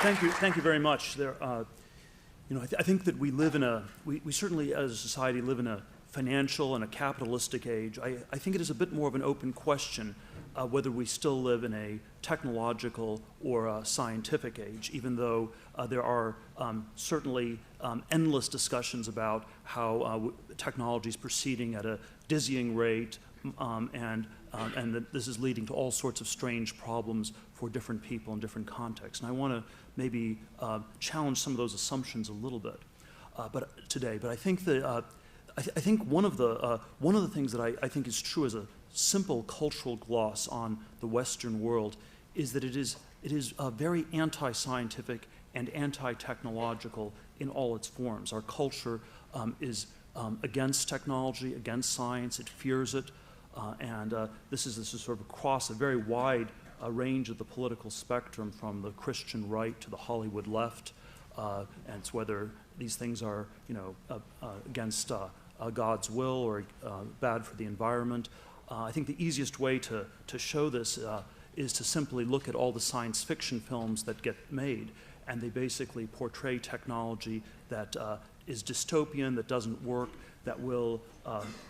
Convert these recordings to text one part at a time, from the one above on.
Thank you very much. I think that we live in we certainly as a society live in a financial and a capitalistic age. I think it is a bit more of an open question whether we still live in a technological or a scientific age, even though there are certainly endless discussions about how technology is proceeding at a dizzying rate, and that this is leading to all sorts of strange problems for different people in different contexts. And I want to maybe challenge some of those assumptions a little bit today. But I think that I think one of the things that I think is true as a simple cultural gloss on the Western world is that it is very anti-scientific and anti-technological in all its forms. Our culture is against technology, against science. It fears it, and this is sort of across a very wide range of the political spectrum, from the Christian right to the Hollywood left, and it's whether these things are against God's will or bad for the environment. I think the easiest way to show this is to simply look at all the science fiction films that get made, and they basically portray technology that is dystopian, that doesn't work, that will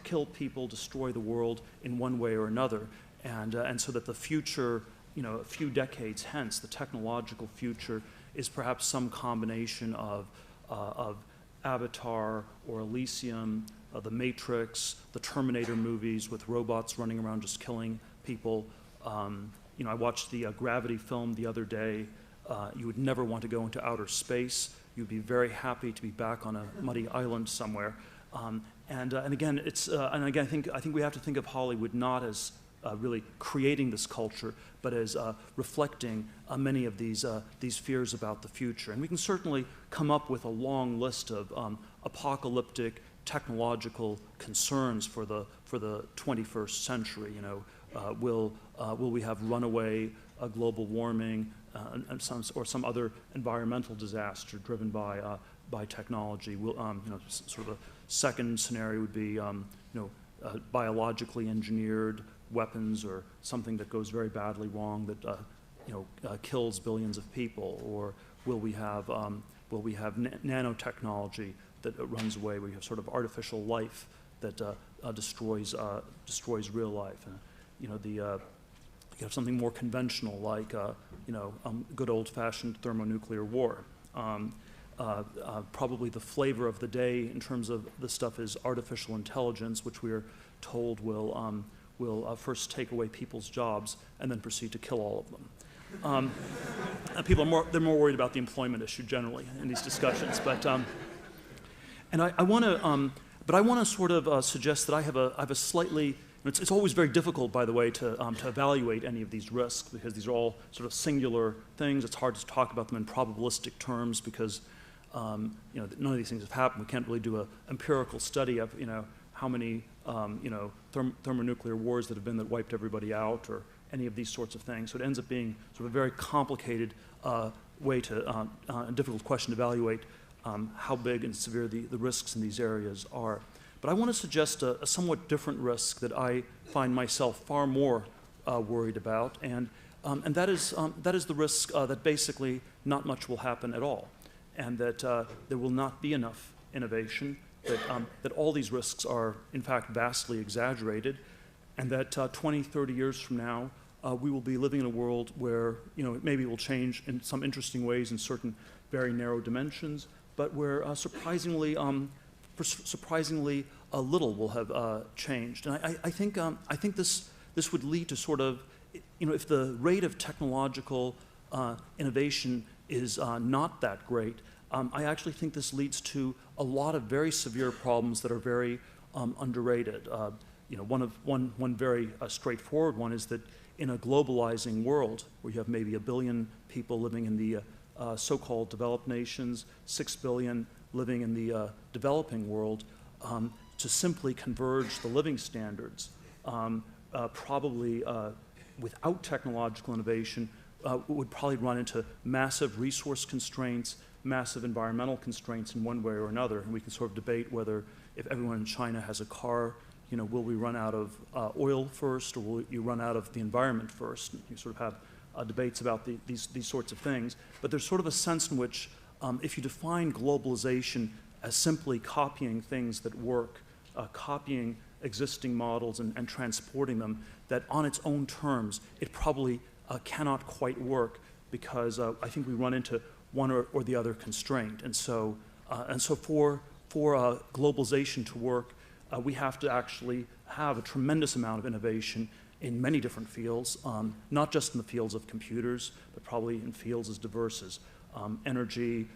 kill people, destroy the world in one way or another, and so that the future, a few decades hence, the technological future is perhaps some combination of Avatar or Elysium, the Matrix, the Terminator movies with robots running around just killing people. I watched the Gravity film the other day. You would never want to go into outer space. You'd be very happy to be back on a muddy island somewhere. And again, I think we have to think of Hollywood not as really creating this culture, but as reflecting many of these fears about the future. And we can certainly come up with a long list of apocalyptic technological concerns for the 21st century. Will we have runaway global warming and some other environmental disaster driven by technology? Will sort of a second scenario would be biologically engineered weapons, or something that goes very badly wrong that kills billions of people, or will we have nanotechnology that runs away, where you have sort of artificial life that destroys real life? And, you have something more conventional like good old-fashioned thermonuclear war. Probably the flavor of the day in terms of this stuff is artificial intelligence, which we are told will first take away people's jobs and then proceed to kill all of them. And people are more worried about the employment issue generally in these discussions. But I want to sort of suggest that I have a slightly. It's always very difficult, by the way, to evaluate any of these risks, because these are all sort of singular things. It's hard to talk about them in probabilistic terms because none of these things have happened. We can't really do an empirical study of how many thermonuclear wars that have been that wiped everybody out, or any of these sorts of things. So it ends up being sort of a very complicated way to a difficult question to evaluate how big and severe the risks in these areas are. But I want to suggest a somewhat different risk that I find myself far more worried about, and that is the risk that basically not much will happen at all, and that there will not be enough innovation, that all these risks are in fact vastly exaggerated, and that 20, 30 years from now we will be living in a world where maybe it will change in some interesting ways in certain very narrow dimensions, but where surprisingly little will have changed. And I think this would lead to sort of, if the rate of technological innovation is not that great, I actually think this leads to a lot of very severe problems that are very underrated. One very straightforward one is that in a globalizing world where you have maybe 1 billion people living in the so-called developed nations, 6 billion living in the developing world, to simply converge the living standards, probably without technological innovation, would probably run into massive resource constraints, massive environmental constraints in one way or another. And we can sort of debate whether, if everyone in China has a car, will we run out of oil first, or will you run out of the environment first? You sort of have debates about these sorts of things. But there's sort of a sense in which if you define globalization as simply copying things that work, copying existing models and transporting them, that on its own terms, it probably cannot quite work, because I think we run into one or the other constraint. And so for globalization to work, we have to actually have a tremendous amount of innovation in many different fields, not just in the fields of computers, but probably in fields as diverse as energy,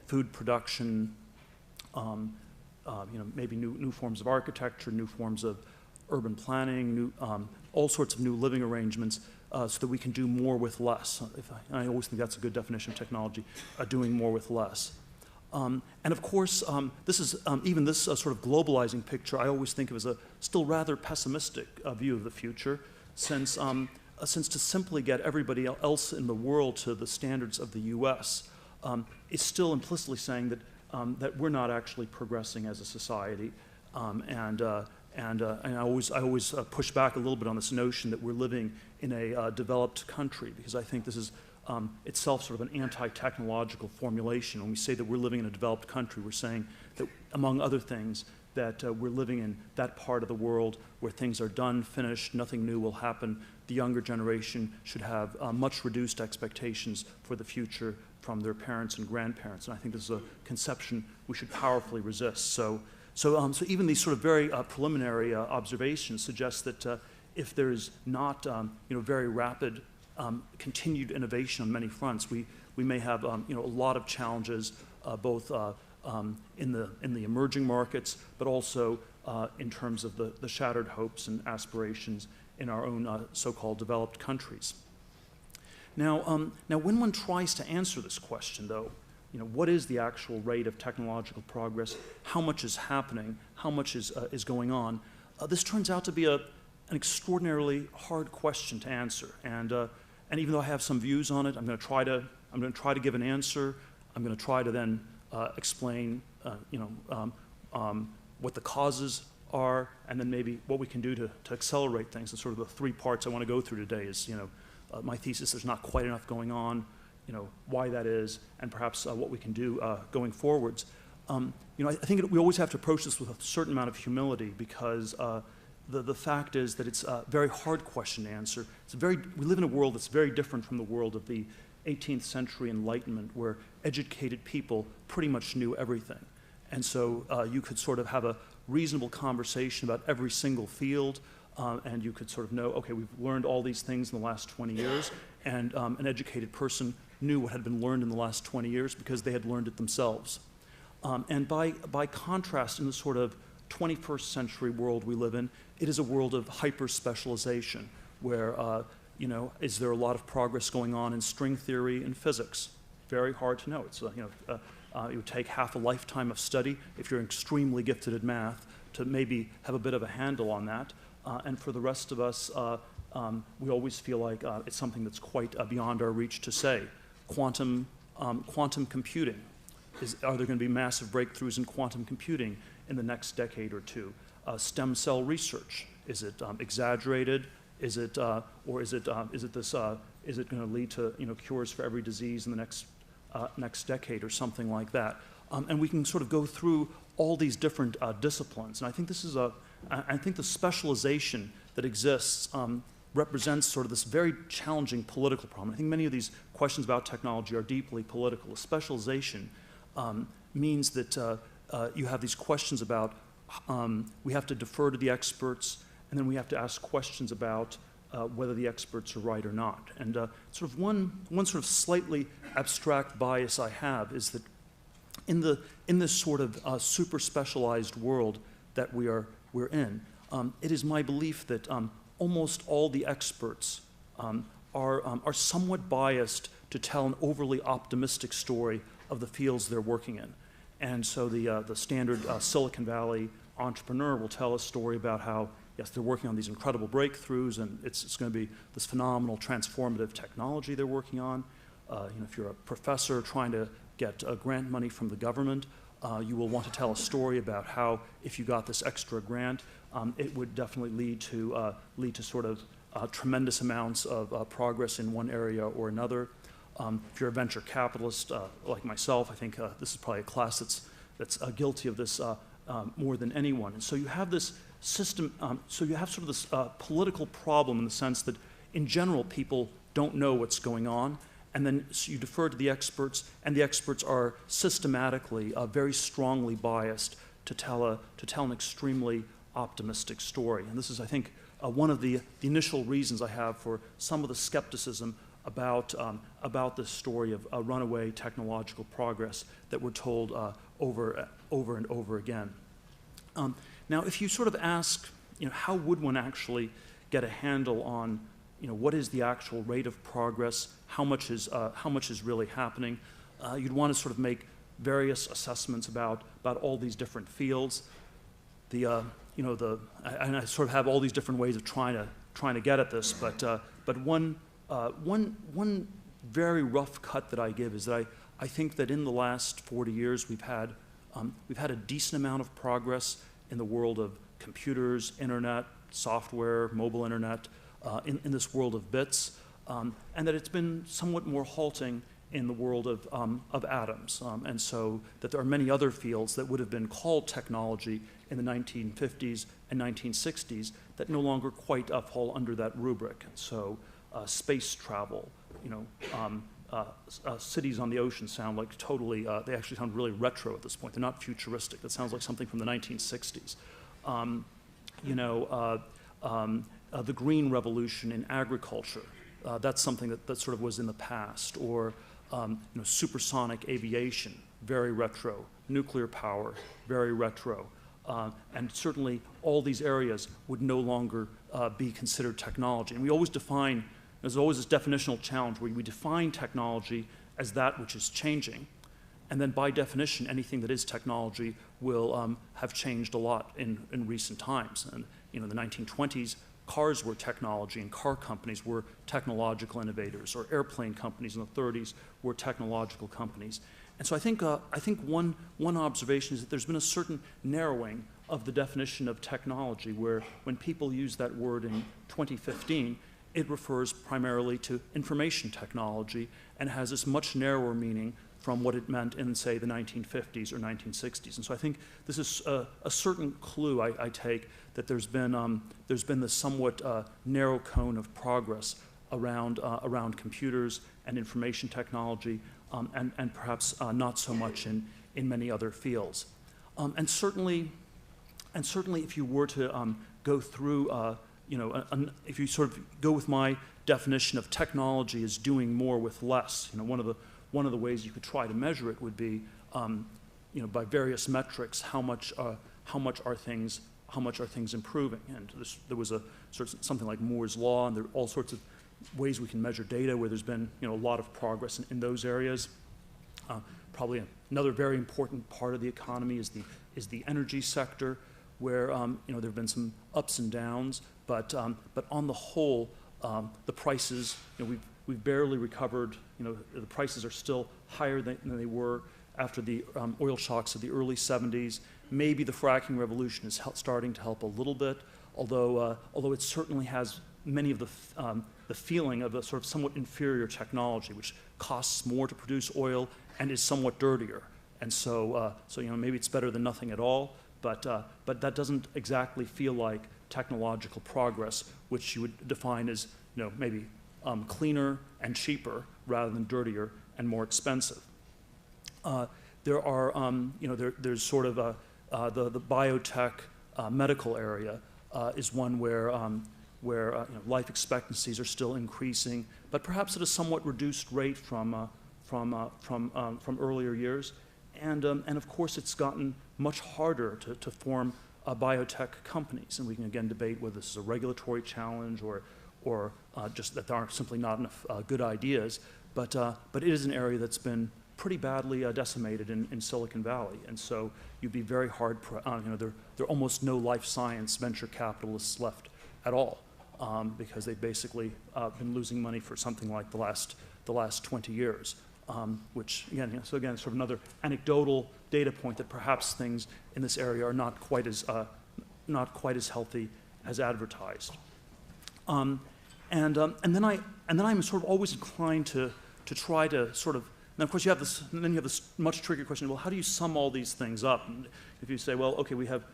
food production, maybe new forms of architecture, new forms of urban planning, all sorts of new living arrangements, so that we can do more with less. I always think that's a good definition of technology, doing more with less. And of course, this is even this sort of globalizing picture I always think of as a still rather pessimistic view of the future, since to simply get everybody else in the world to the standards of the U.S. Is still implicitly saying that we're not actually progressing as a society, and I always push back a little bit on this notion that we're living in a developed country, because I think this is itself sort of an anti-technological formulation. When we say that we're living in a developed country, we're saying that, among other things, that we're living in that part of the world where things are done, finished, nothing new will happen. The younger generation should have much reduced expectations for the future from their parents and grandparents, and I think this is a conception we should powerfully resist. So even these sort of very preliminary observations suggest that if there is not very rapid continued innovation on many fronts, we may have a lot of challenges, both in the emerging markets, but also in terms of the shattered hopes and aspirations in our own so-called developed countries. Now, when one tries to answer this question, though, what is the actual rate of technological progress? How much is happening? How much is going on? This turns out to be an extraordinarily hard question to answer. And even though I have some views on it, I'm going to try to give an answer. I'm going to try to then explain, what the causes are, and then maybe what we can do to accelerate things. And sort of the three parts I want to go through today is, my thesis, there's not quite enough going on, why that is, and perhaps what we can do going forwards. I think we always have to approach this with a certain amount of humility, because the fact is that it's a very hard question to answer. We live in a world that's very different from the world of the 18th century Enlightenment, where educated people pretty much knew everything. And so you could sort of have a reasonable conversation about every single field, and you could sort of know, okay, we've learned all these things in the last 20 years, and an educated person knew what had been learned in the last 20 years because they had learned it themselves. And by contrast, in the sort of 21st century world we live in, it is a world of hyper-specialization, where, is there a lot of progress going on in string theory and physics? Very hard to know. It's, it would take half a lifetime of study if you're extremely gifted at math to maybe have a bit of a handle on that. And for the rest of us, we always feel like it's something that's quite beyond our reach to say. Quantum computing. Are there going to be massive breakthroughs in quantum computing in the next decade or two? Stem cell research, is it exaggerated? Is it going to lead to cures for every disease in the next decade or something like that? And we can sort of go through all these different disciplines. And I think this is I think the specialization that exists represents sort of this very challenging political problem. I think many of these questions about technology are deeply political. The specialization means that you have these questions about we have to defer to the experts, and then we have to ask questions about whether the experts are right or not. And sort of one sort of slightly abstract bias I have is that in this sort of super specialized world that we're in, it is my belief that almost all the experts are somewhat biased to tell an overly optimistic story of the fields they're working in. And so the standard Silicon Valley entrepreneur will tell a story about how, yes, they're working on these incredible breakthroughs, and it's going to be this phenomenal transformative technology they're working on. If you're a professor trying to get grant money from the government, you will want to tell a story about how, if you got this extra grant, it would definitely lead to sort of tremendous amounts of progress in one area or another. If you're a venture capitalist like myself, I think this is probably a class that's guilty of this more than anyone. And so you have this system, so you have sort of this political problem in the sense that in general people don't know what's going on, and then so you defer to the experts, and the experts are systematically very strongly biased to tell an extremely optimistic story. And this is, I think, one of the initial reasons I have for some of the skepticism about this story of runaway technological progress that we're told over and over again. Now, if you sort of ask, how would one actually get a handle on, what is the actual rate of progress, how much is really happening, you'd want to sort of make various assessments about all these different fields. And I sort of have all these different ways of trying to get at this, but one very rough cut that I give is that I think that in the last 40 years we've had a decent amount of progress in the world of computers, internet, software, mobile internet, in this world of bits, and that it's been somewhat more halting in the world of atoms, and so that there are many other fields that would have been called technology in the 1950s and 1960s that no longer quite fall under that rubric. And so space travel, cities on the ocean sound like totally, they actually sound really retro at this point. They're not futuristic. That sounds like something from the 1960s. The green revolution in agriculture, that's something that sort of was in the past. Or supersonic aviation, very retro. Nuclear power, very retro. And certainly all these areas would no longer be considered technology. And we always define, there's always this definitional challenge where we define technology as that which is changing. And then by definition, anything that is technology will have changed a lot in recent times. And in the 1920s, cars were technology, and car companies were technological innovators, or airplane companies in the 30s were technological companies. And so I think one observation is that there's been a certain narrowing of the definition of technology, where when people use that word in 2015, it refers primarily to information technology and has this much narrower meaning from what it meant in, say, the 1950s or 1960s. And so I think this is a certain clue I take that there's been this somewhat narrow cone of progress around computers and information technology, and perhaps not so much in many other fields. And certainly if you were to go through, if you sort of go with my definition of technology as doing more with less, one of the ways you could try to measure it would be, by various metrics, how much are things improving? And there was something like Moore's law, and there are all sorts of ways we can measure data where there's been a lot of progress in those areas. Probably another very important part of the economy is the energy sector, where there have been some ups and downs, but on the whole, the prices, we've barely recovered. The prices are still higher than they were after the oil shocks of the early 70s. Maybe the fracking revolution is starting to help a little bit, although it certainly has many of the feeling of a sort of somewhat inferior technology, which costs more to produce oil and is somewhat dirtier. And so maybe it's better than nothing at all, but that doesn't exactly feel like technological progress, which you would define as maybe cleaner and cheaper rather than dirtier and more expensive. There are there's sort of the biotech medical area is one where life expectancies are still increasing, but perhaps at a somewhat reduced rate from earlier years, and of course it's gotten much harder to form biotech companies, and we can again debate whether this is a regulatory challenge or just that there are simply not enough good ideas, but it is an area that's been pretty badly decimated in Silicon Valley, and so you'd be very hard, there are almost no life science venture capitalists left at all, because they've basically been losing money for something like the last 20 years, which again, sort of another anecdotal data point that perhaps things in this area are not quite as not quite as healthy as advertised. And then I'm sort of always inclined to try to sort of, now of course you have this much trickier question, well, how do you sum all these things up? And if you say, well, okay, we have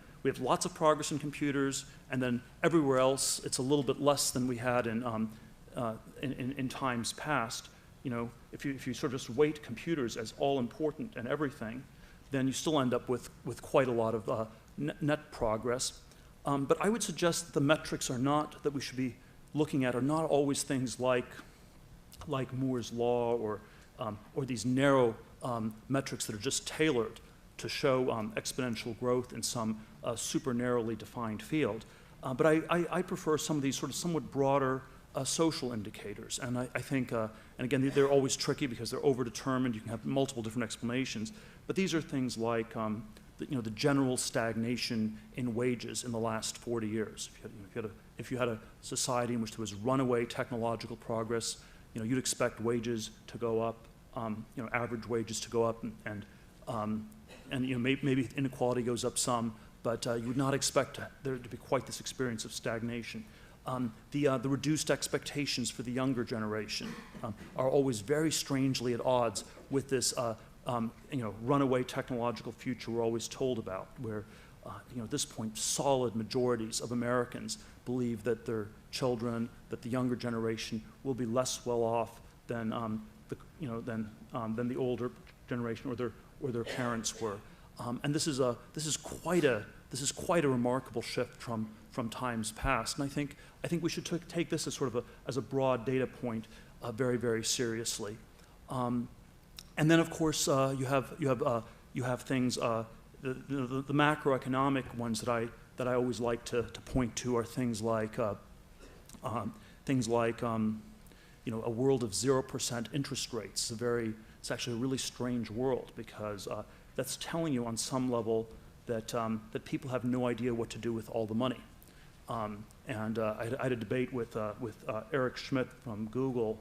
lots of progress in computers, and then everywhere else it's a little bit less than we had in times past. You know, if you sort of just weight computers as all important and everything, then you still end up with quite a lot of net progress. But I would suggest that the metrics that we should be looking at are not always things like Moore's law or these narrow metrics that are just tailored to show exponential growth in some super narrowly defined field. But I prefer some of these sort of somewhat broader social indicators. And I think, and again, they're always tricky because they're overdetermined. You can have multiple different explanations. But these are things like the general stagnation in wages in the last 40 years. If you had a society in which there was runaway technological progress, you'd expect wages to go up, average wages to go up, and maybe inequality goes up some, but you would not expect there to be quite this experience of stagnation. The reduced expectations for the younger generation are always very strangely at odds with this runaway technological future we're always told about, where at this point solid majorities of Americans believe that their children, that the younger generation will be less well off than the older generation or their parents were, and this is quite a remarkable shift from times past. And I think we should take this as sort of a broad data point very, very seriously. And then of course you have things the macroeconomic ones that I always like to point to are things like a world of 0% interest rates. It's actually a really strange world, because that's telling you on some level that people have no idea what to do with all the money. And I had a debate with Eric Schmidt from Google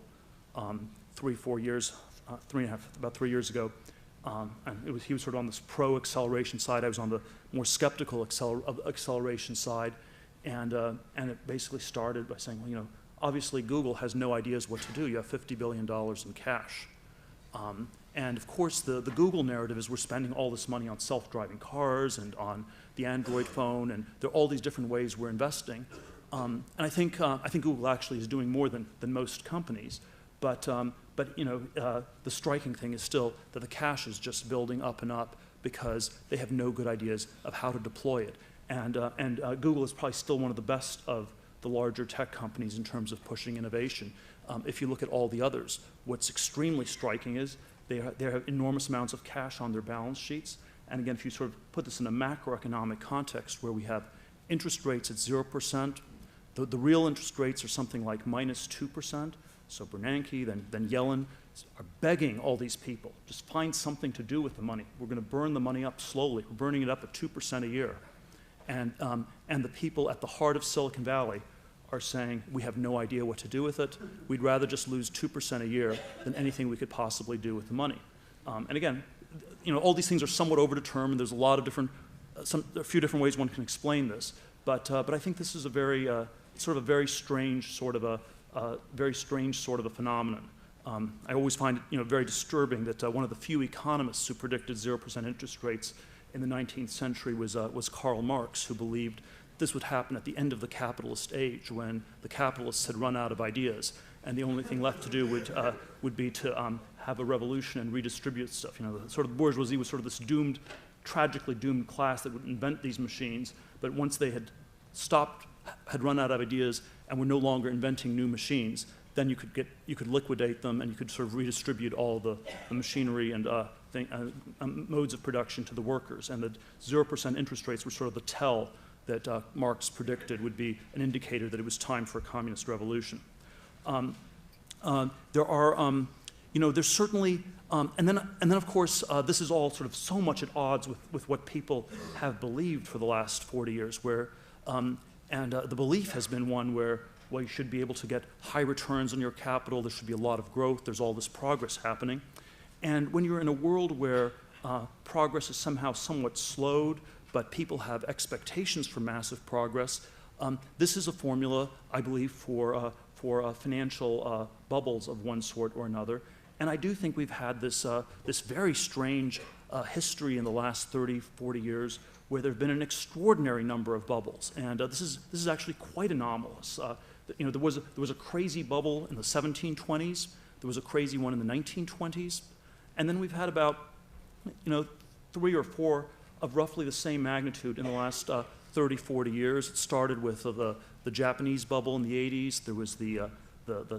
3 years ago, and he was sort of on this pro-acceleration side. I was on the more skeptical acceleration side, and it basically started by saying, well, obviously Google has no ideas what to do. You have $50 billion in cash. And of course, the Google narrative is we're spending all this money on self-driving cars and on the Android phone, and there are all these different ways we're investing. And I think Google actually is doing more than most companies. But the striking thing is still that the cash is just building up and up because they have no good ideas of how to deploy it. And Google is probably still one of the best of the larger tech companies in terms of pushing innovation. If you look at all the others, what's extremely striking is they have enormous amounts of cash on their balance sheets. And again, if you sort of put this in a macroeconomic context where we have interest rates at 0%, the real interest rates are something like -2%. So Bernanke, then Yellen are begging all these people, just find something to do with the money. We're going to burn the money up slowly. We're burning it up at 2% a year. And the people at the heart of Silicon Valley are saying, we have no idea what to do with it. We'd rather just lose 2% a year than anything we could possibly do with the money. And again, all these things are somewhat overdetermined. There's a lot of a few different ways one can explain this. But I think this is a very strange sort of a phenomenon. I always find it very disturbing that one of the few economists who predicted 0% interest rates in the 19th century was Karl Marx, who believed this would happen at the end of the capitalist age, when the capitalists had run out of ideas, and the only thing left to do would be to have a revolution and redistribute stuff. Sort of the bourgeoisie was sort of this tragically doomed class that would invent these machines, but once they had run out of ideas and were no longer inventing new machines, then you could liquidate them, and you could sort of redistribute all the machinery and modes of production to the workers. And the 0% interest rates were sort of the tell that Marx predicted would be an indicator that it was time for a communist revolution. There's certainly, and then of course, this is all sort of so much at odds with what people have believed for the last 40 years, where, the belief has been one where, well, you should be able to get high returns on your capital, there should be a lot of growth, there's all this progress happening. And when you're in a world where progress is somehow somewhat slowed but people have expectations for massive progress. This is a formula, I believe, for financial bubbles of one sort or another. And I do think we've had this very strange history in the last 30, 40 years where there have been an extraordinary number of bubbles. And this is actually quite anomalous. There was a crazy bubble in the 1720s. There was a crazy one in the 1920s. And then we've had about 3 or 4 of roughly the same magnitude in the last 30, 40 years. It started with the Japanese bubble in the 80s. There was the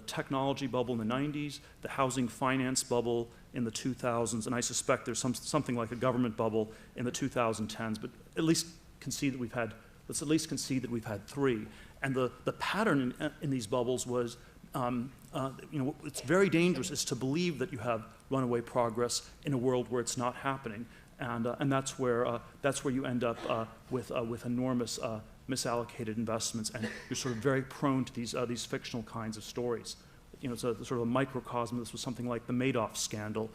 technology bubble in the 90s, the housing finance bubble in the 2000s, and I suspect there's something like a government bubble in the 2010s. But at least concede that let's at least concede that we've had 3. And the pattern in these bubbles was, it's very dangerous is to believe that you have runaway progress in a world where it's not happening. And that's where you end up with enormous misallocated investments, and you're sort of very prone to these fictional kinds of stories. It's a sort of a microcosm. This was something like the Madoff scandal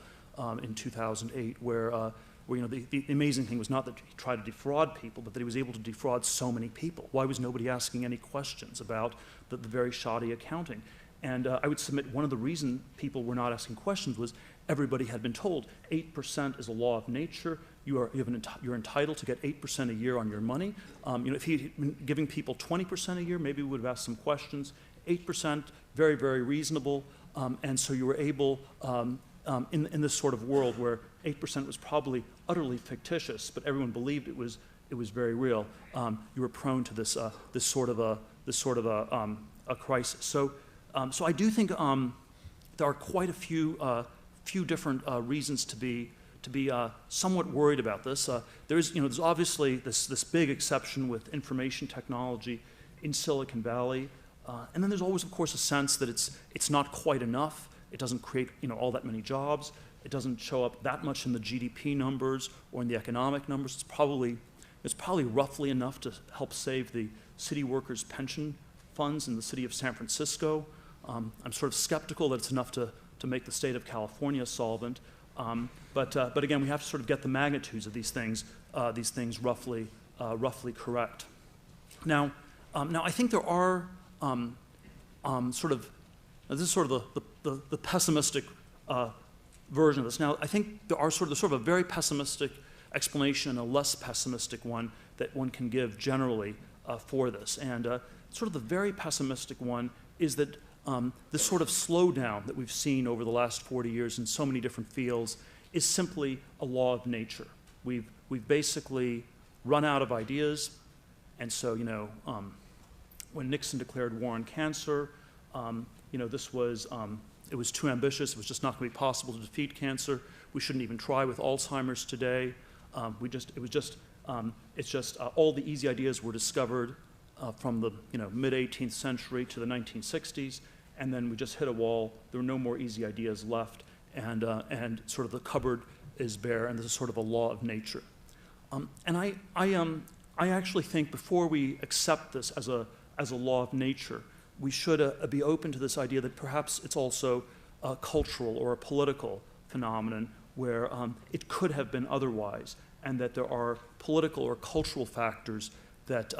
in 2008, where the amazing thing was not that he tried to defraud people, but that he was able to defraud so many people. Why was nobody asking any questions about the very shoddy accounting? And I would submit one of the reasons people were not asking questions was everybody had been told 8% is a law of nature. You're entitled to get 8% a year on your money. If he'd been giving people 20% a year, maybe we would have asked some questions. 8%, very, very reasonable. And so you were able, in this sort of world where 8% was probably utterly fictitious, but everyone believed it was very real, you were prone to this sort of a crisis. So I do think there are quite a few different reasons to be somewhat worried about this. There's obviously this big exception with information technology in Silicon Valley, and then there's always, of course, a sense that it's not quite enough. It doesn't create all that many jobs. It doesn't show up that much in the GDP numbers or in the economic numbers. It's probably roughly enough to help save the city workers' pension funds in the city of San Francisco. I'm sort of skeptical that it's enough to make the state of California solvent. But again, we have to sort of get the magnitudes of these things roughly correct. Now I think there are this is sort of the pessimistic version of this. Now I think there are sort of a very pessimistic explanation and a less pessimistic one that one can give generally for this. And sort of the very pessimistic one is that this sort of slowdown that we've seen over the last 40 years in so many different fields is simply a law of nature. We've basically run out of ideas, and so when Nixon declared war on cancer, it was too ambitious. It was just not going to be possible to defeat cancer. We shouldn't even try with Alzheimer's today. It's just all the easy ideas were discovered from the mid-18th century to the 1960s, and then we just hit a wall. There were no more easy ideas left, and sort of the cupboard is bare, and this is sort of a law of nature. And I actually think before we accept this as a law of nature, we should be open to this idea that perhaps it's also a cultural or a political phenomenon where it could have been otherwise, and that there are political or cultural factors that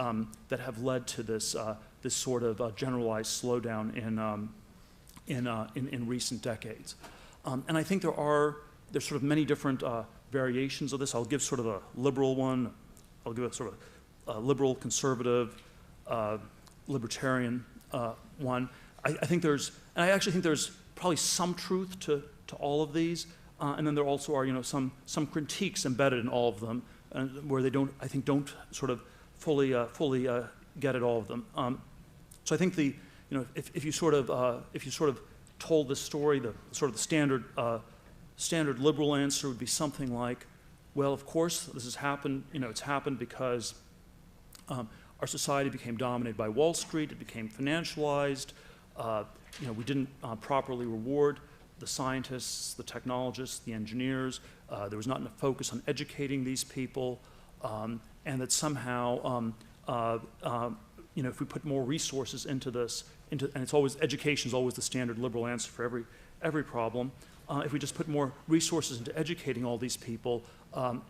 have led to this sort of generalized slowdown in recent decades. And I think there's sort of many different variations of this. I'll give sort of a liberal one. I'll give a sort of a liberal, conservative, libertarian one. I actually think there's probably some truth to all of these, and then there also are some critiques embedded in all of them, where they don't sort of fully get at all of them. So I think if you sort of told this story, the sort of the standard liberal answer would be something like, well, of course this has happened. It's happened because our society became dominated by Wall Street. It became financialized. We didn't properly reward the scientists, the technologists, the engineers. There was not enough focus on educating these people, and that somehow, if we put more resources into this and it's always, education is always the standard liberal answer for every problem. If we just put more resources into educating all these people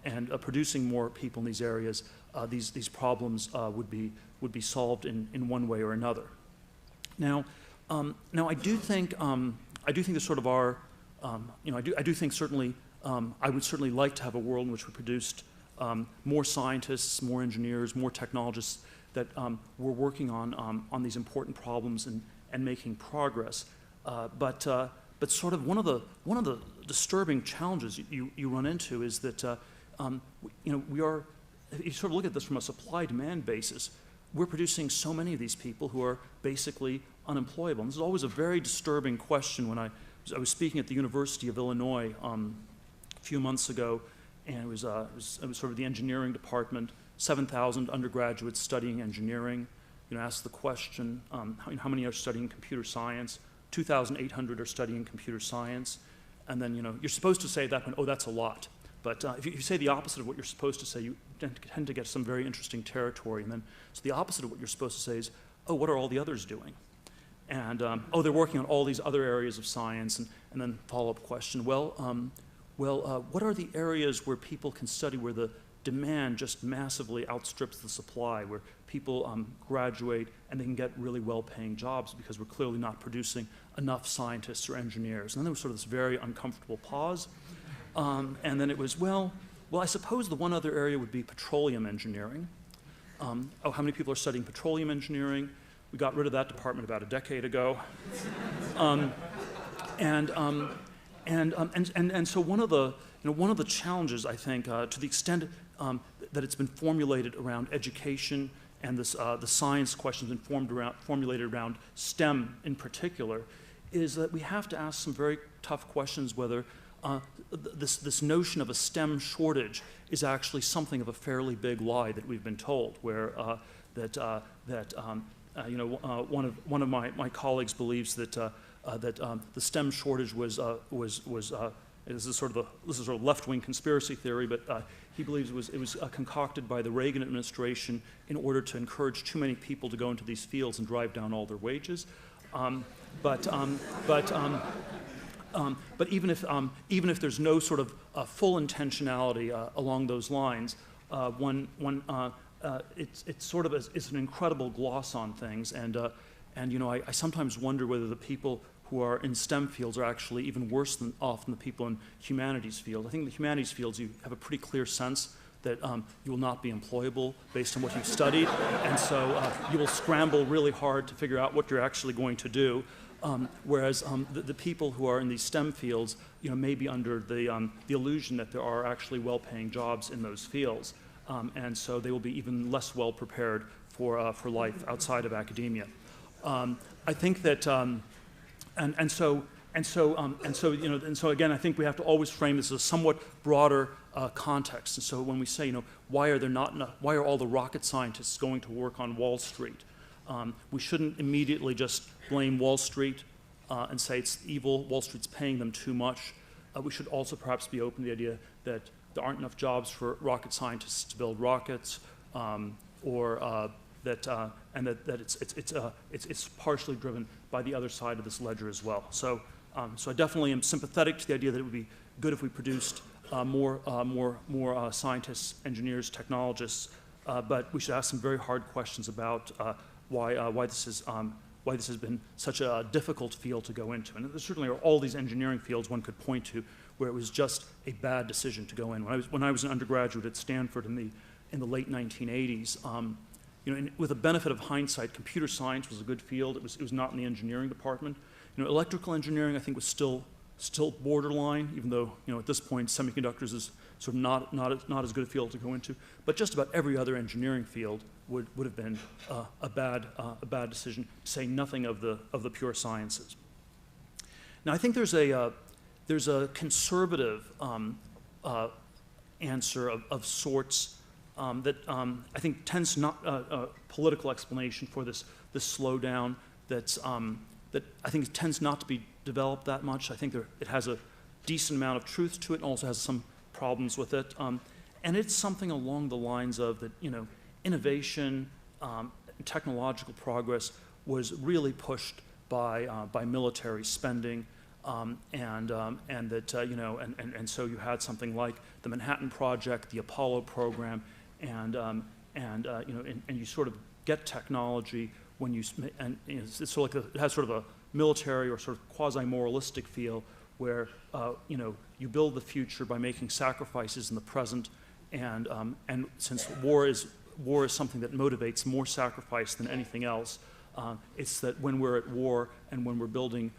and producing more people in these areas, these problems would be solved in one way or another. Now, I do think there's sort of our, I do think certainly I would certainly like to have a world in which we produced more scientists, more engineers, more technologists that were working on these important problems and making progress. But sort of one of the disturbing challenges you run into is that we are, if you sort of look at this from a supply-demand basis, we're producing so many of these people who are basically unemployable. And this is always a very disturbing question. When I was speaking at the University of Illinois a few months ago, and it was sort of the engineering department, 7,000 undergraduates studying engineering. Asked the question, how many are studying computer science? 2,800 are studying computer science. And then, you're supposed to say at that point, oh, that's a lot. But if you say the opposite of what you're supposed to say, you tend to get some very interesting territory. And then, so the opposite of what you're supposed to say is, oh, what are all the others doing? And, oh, they're working on all these other areas of science. And then follow-up question, well, what are the areas where people can study where the demand just massively outstrips the supply, where people graduate and they can get really well-paying jobs because we're clearly not producing enough scientists or engineers? And then there was sort of this very uncomfortable pause. And then it was, well, I suppose the one other area would be petroleum engineering. Oh, how many people are studying petroleum engineering? We got rid of that department about a decade ago. And so one of the challenges, I think, to the extent that it's been formulated around education and this, the science questions been formulated around STEM in particular, is that we have to ask some very tough questions whether this notion of a STEM shortage is actually something of a fairly big lie that we've been told, where one of my colleagues believes that the STEM shortage was this is sort of left-wing conspiracy theory, but he believes it was concocted by the Reagan administration in order to encourage too many people to go into these fields and drive down all their wages. But even if there's no sort of full intentionality along those lines, it's sort of it's an incredible gloss on things, and I sometimes wonder whether the people who are in STEM fields are actually even worse than often the people in humanities fields. I think in the humanities fields you have a pretty clear sense that you will not be employable based on what you've studied, and so you will scramble really hard to figure out what you're actually going to do. Whereas the people who are in these STEM fields, may be under the illusion that there are actually well-paying jobs in those fields, and so they will be even less well prepared for life outside of academia. I think that, so again, I think we have to always frame this as a somewhat broader context. And so when we say, why are all the rocket scientists going to work on Wall Street? We shouldn't immediately just blame Wall Street and say it's evil, Wall Street's paying them too much. We should also perhaps be open to the idea that there aren't enough jobs for rocket scientists to build rockets, or that it's partially driven by the other side of this ledger as well. So I definitely am sympathetic to the idea that it would be good if we produced more scientists, engineers, technologists, but we should ask some very hard questions about why this has been such a difficult field to go into. And there certainly are all these engineering fields one could point to where it was just a bad decision to go in. When I was an undergraduate at Stanford in the late 1980s, with the benefit of hindsight, computer science was a good field. It was not in the engineering department. Electrical engineering I think was still borderline, even though at this point semiconductors is sort of not as good a field to go into. But just about every other engineering field would have been a bad decision, to say nothing of the pure sciences. Now I think there's a conservative answer of sorts that I think tends not a political explanation for this slowdown that I think tends not to be developed that much. I think it has a decent amount of truth to it, and also has some problems with it. And it's something along the lines of that innovation, technological progress was really pushed by military spending, and that you know, and so you had something like the Manhattan Project, the Apollo program, and you know, and you sort of get technology when you, and it's sort of like it has sort of a military or sort of quasi-moralistic feel where you know, you build the future by making sacrifices in the present, and since war is something that motivates more sacrifice than anything else, it's that when we're at war and when we're building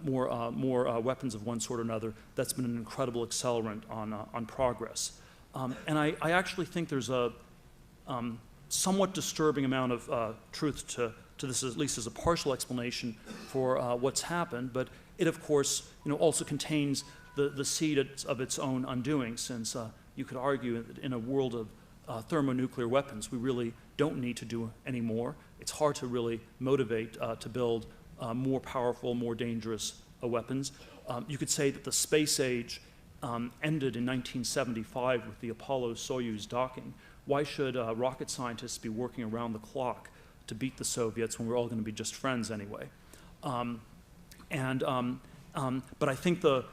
more weapons of one sort or another, that's been an incredible accelerant on progress. And I actually think there's a somewhat disturbing amount of truth to this, at least as a partial explanation for what's happened, but it, of course, you know, also contains the seed of its own undoing, since you could argue that in a world of thermonuclear weapons, we really don't need to do any more. It's hard to really motivate to build more powerful, more dangerous weapons. You could say that the space age ended in 1975 with the Apollo-Soyuz docking. Why should rocket scientists be working around the clock to beat the Soviets when we're all going to be just friends anyway? But I think so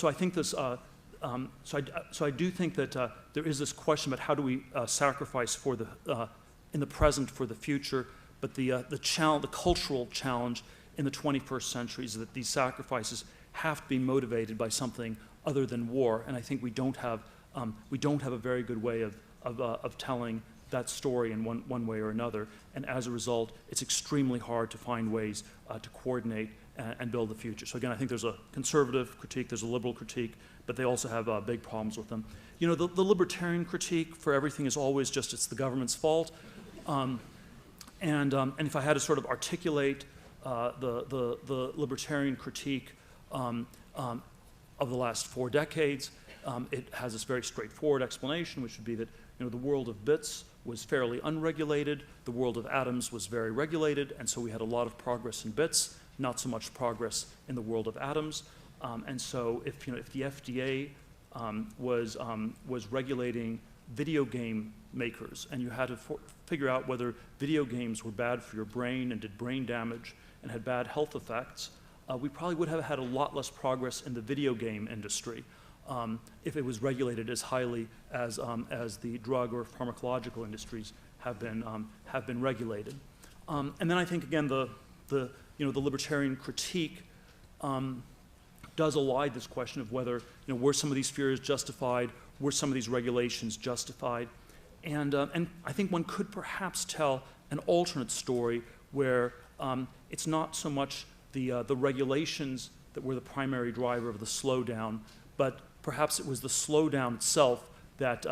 I think this. So I do think that there is this question about how do we sacrifice for the in the present for the future, but the cultural challenge in the 21st century is that these sacrifices have to be motivated by something other than war, and I think we don't have a very good way of telling that story in one way or another, and as a result, it's extremely hard to find ways to coordinate and build the future. So again, I think there's a conservative critique, there's a liberal critique, but they also have big problems with them. You know, the libertarian critique for everything is always just it's the government's fault. And if I had to sort of articulate the libertarian critique of the last 4 decades, it has this very straightforward explanation, which would be that, you know, the world of bits was fairly unregulated, the world of atoms was very regulated, and so we had a lot of progress in bits, not so much progress in the world of atoms. And so if the FDA was regulating video game makers, and you had to figure out whether video games were bad for your brain and did brain damage and had bad health effects, we probably would have had a lot less progress in the video game industry if it was regulated as highly as the drug or pharmacological industries have been regulated. And then I think again the libertarian critique does elide this question of whether, you know, were some of these fears justified, were some of these regulations justified, and I think one could perhaps tell an alternate story where it's not so much the regulations that were the primary driver of the slowdown, but perhaps it was the slowdown itself that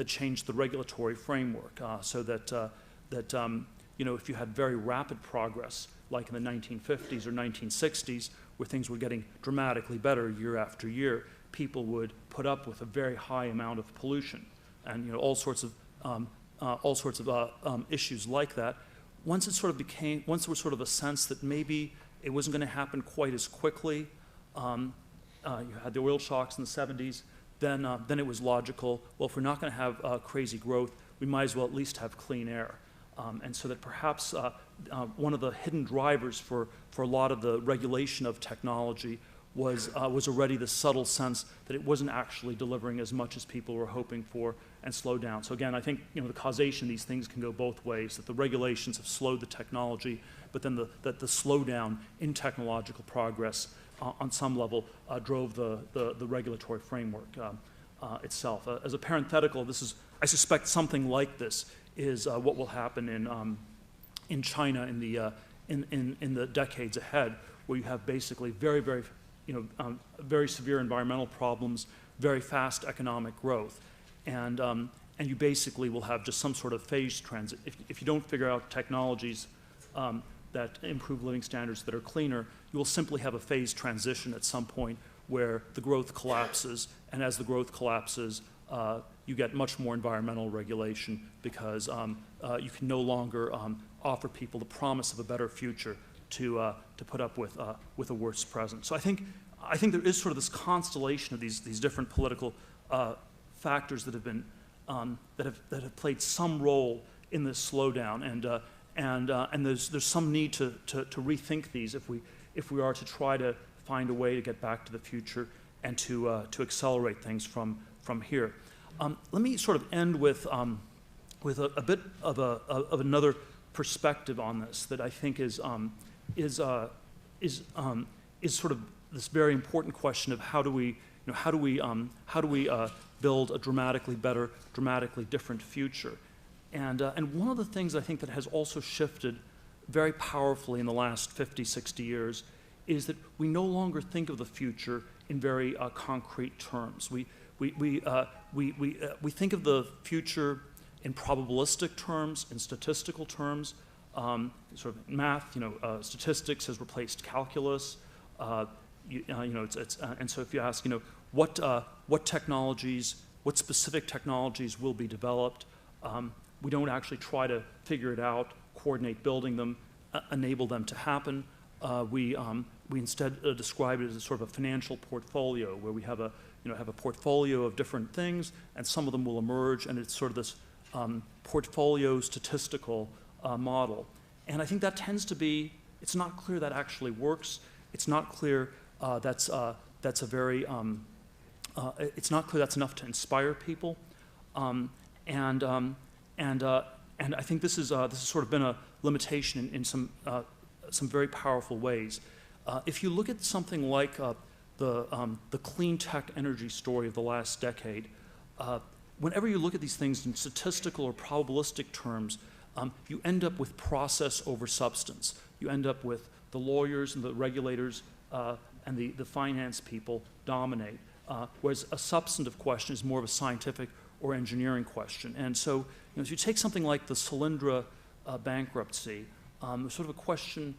changed the regulatory framework, so that you know, if you had very rapid progress, like in the 1950s or 1960s, where things were getting dramatically better year after year, people would put up with a very high amount of pollution, and, you know, all sorts of issues like that. Once there was sort of a sense that maybe it wasn't going to happen quite as quickly, you had the oil shocks in the 70s, then it was logical, well, if we're not going to have crazy growth, we might as well at least have clean air. And so that perhaps one of the hidden drivers for a lot of the regulation of technology was already the subtle sense that it wasn't actually delivering as much as people were hoping for and slowed down. So again, I think, you know, the causation of these things can go both ways, that the regulations have slowed the technology, but then that the slowdown in technological progress on some level drove the regulatory framework itself. As a parenthetical, I suspect something like this is what will happen in China in the decades ahead, where you have basically very severe environmental problems, very fast economic growth, and you basically will have just some sort of phased transit. If you don't figure out technologies that improve living standards that are cleaner, you will simply have a phased transition at some point where the growth collapses, and as the growth collapses, you get much more environmental regulation because you can no longer offer people the promise of a better future to put up with a worse present. So I think there is sort of this constellation of these different political factors that have been that have played some role in this slowdown, and there's some need to rethink these if we are to try to find a way to get back to the future and to accelerate things from here. Let me sort of end with a bit of another perspective on this that I think is sort of this very important question of how do we build a dramatically better, dramatically different future. And one of the things I think that has also shifted very powerfully in the last 50, 60 years is that we no longer think of the future in very concrete terms. We think of the future in probabilistic terms, in statistical terms. Sort of math, statistics has replaced calculus. And so if you ask, what technologies, what specific technologies will be developed, we don't actually try to figure it out, coordinate building them, enable them to happen. We instead describe it as a sort of a financial portfolio where we have a portfolio of different things, and some of them will emerge, and it's sort of this portfolio statistical model. And I think that tends to be, it's not clear that actually works. It's not clear that's a very, it's not clear that's enough to inspire people. And I think this has sort of been a limitation in some very powerful ways. If you look at something like the clean tech energy story of the last decade, whenever you look at these things in statistical or probabilistic terms, you end up with process over substance. You end up with the lawyers and the regulators and the finance people dominate, whereas a substantive question is more of a scientific or engineering question. And so, if you take something like the Solyndra bankruptcy, sort of a question,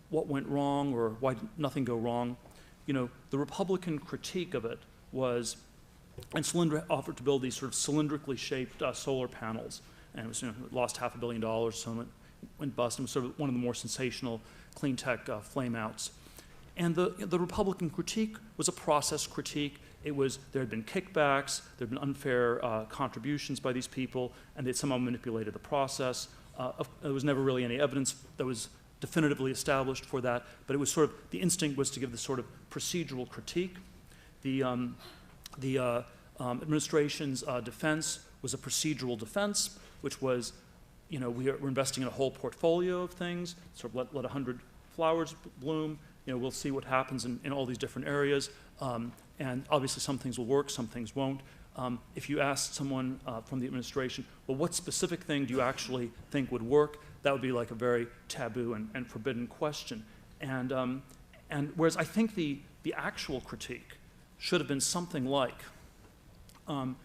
what went wrong or why did nothing go wrong? The Republican critique of it was, and Solyndra offered to build these sort of cylindrically shaped solar panels, and it was lost $500 million, so it went bust. It was sort of one of the more sensational clean tech flameouts. And the Republican critique was a process critique. It was there had been kickbacks, there had been unfair contributions by these people, and they'd somehow manipulated the process. There was never really any evidence that was definitively established for that, but it was sort of, the instinct was to give this sort of procedural critique. The administration's defense was a procedural defense, which was, we're investing in a whole portfolio of things, sort of let 100 flowers bloom, we'll see what happens in all these different areas, and obviously some things will work, some things won't. If you asked someone from the administration, well, what specific thing do you actually think would work? That would be like a very taboo and forbidden question. And whereas I think the actual critique should have been something like, a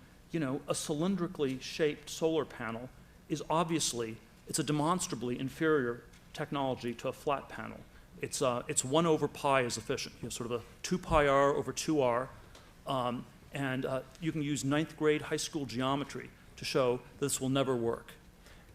cylindrically shaped solar panel is obviously, it's a demonstrably inferior technology to a flat panel. It's 1 over pi is efficient. You have sort of a 2 pi r over 2r, and you can use 9th grade high school geometry to show this will never work.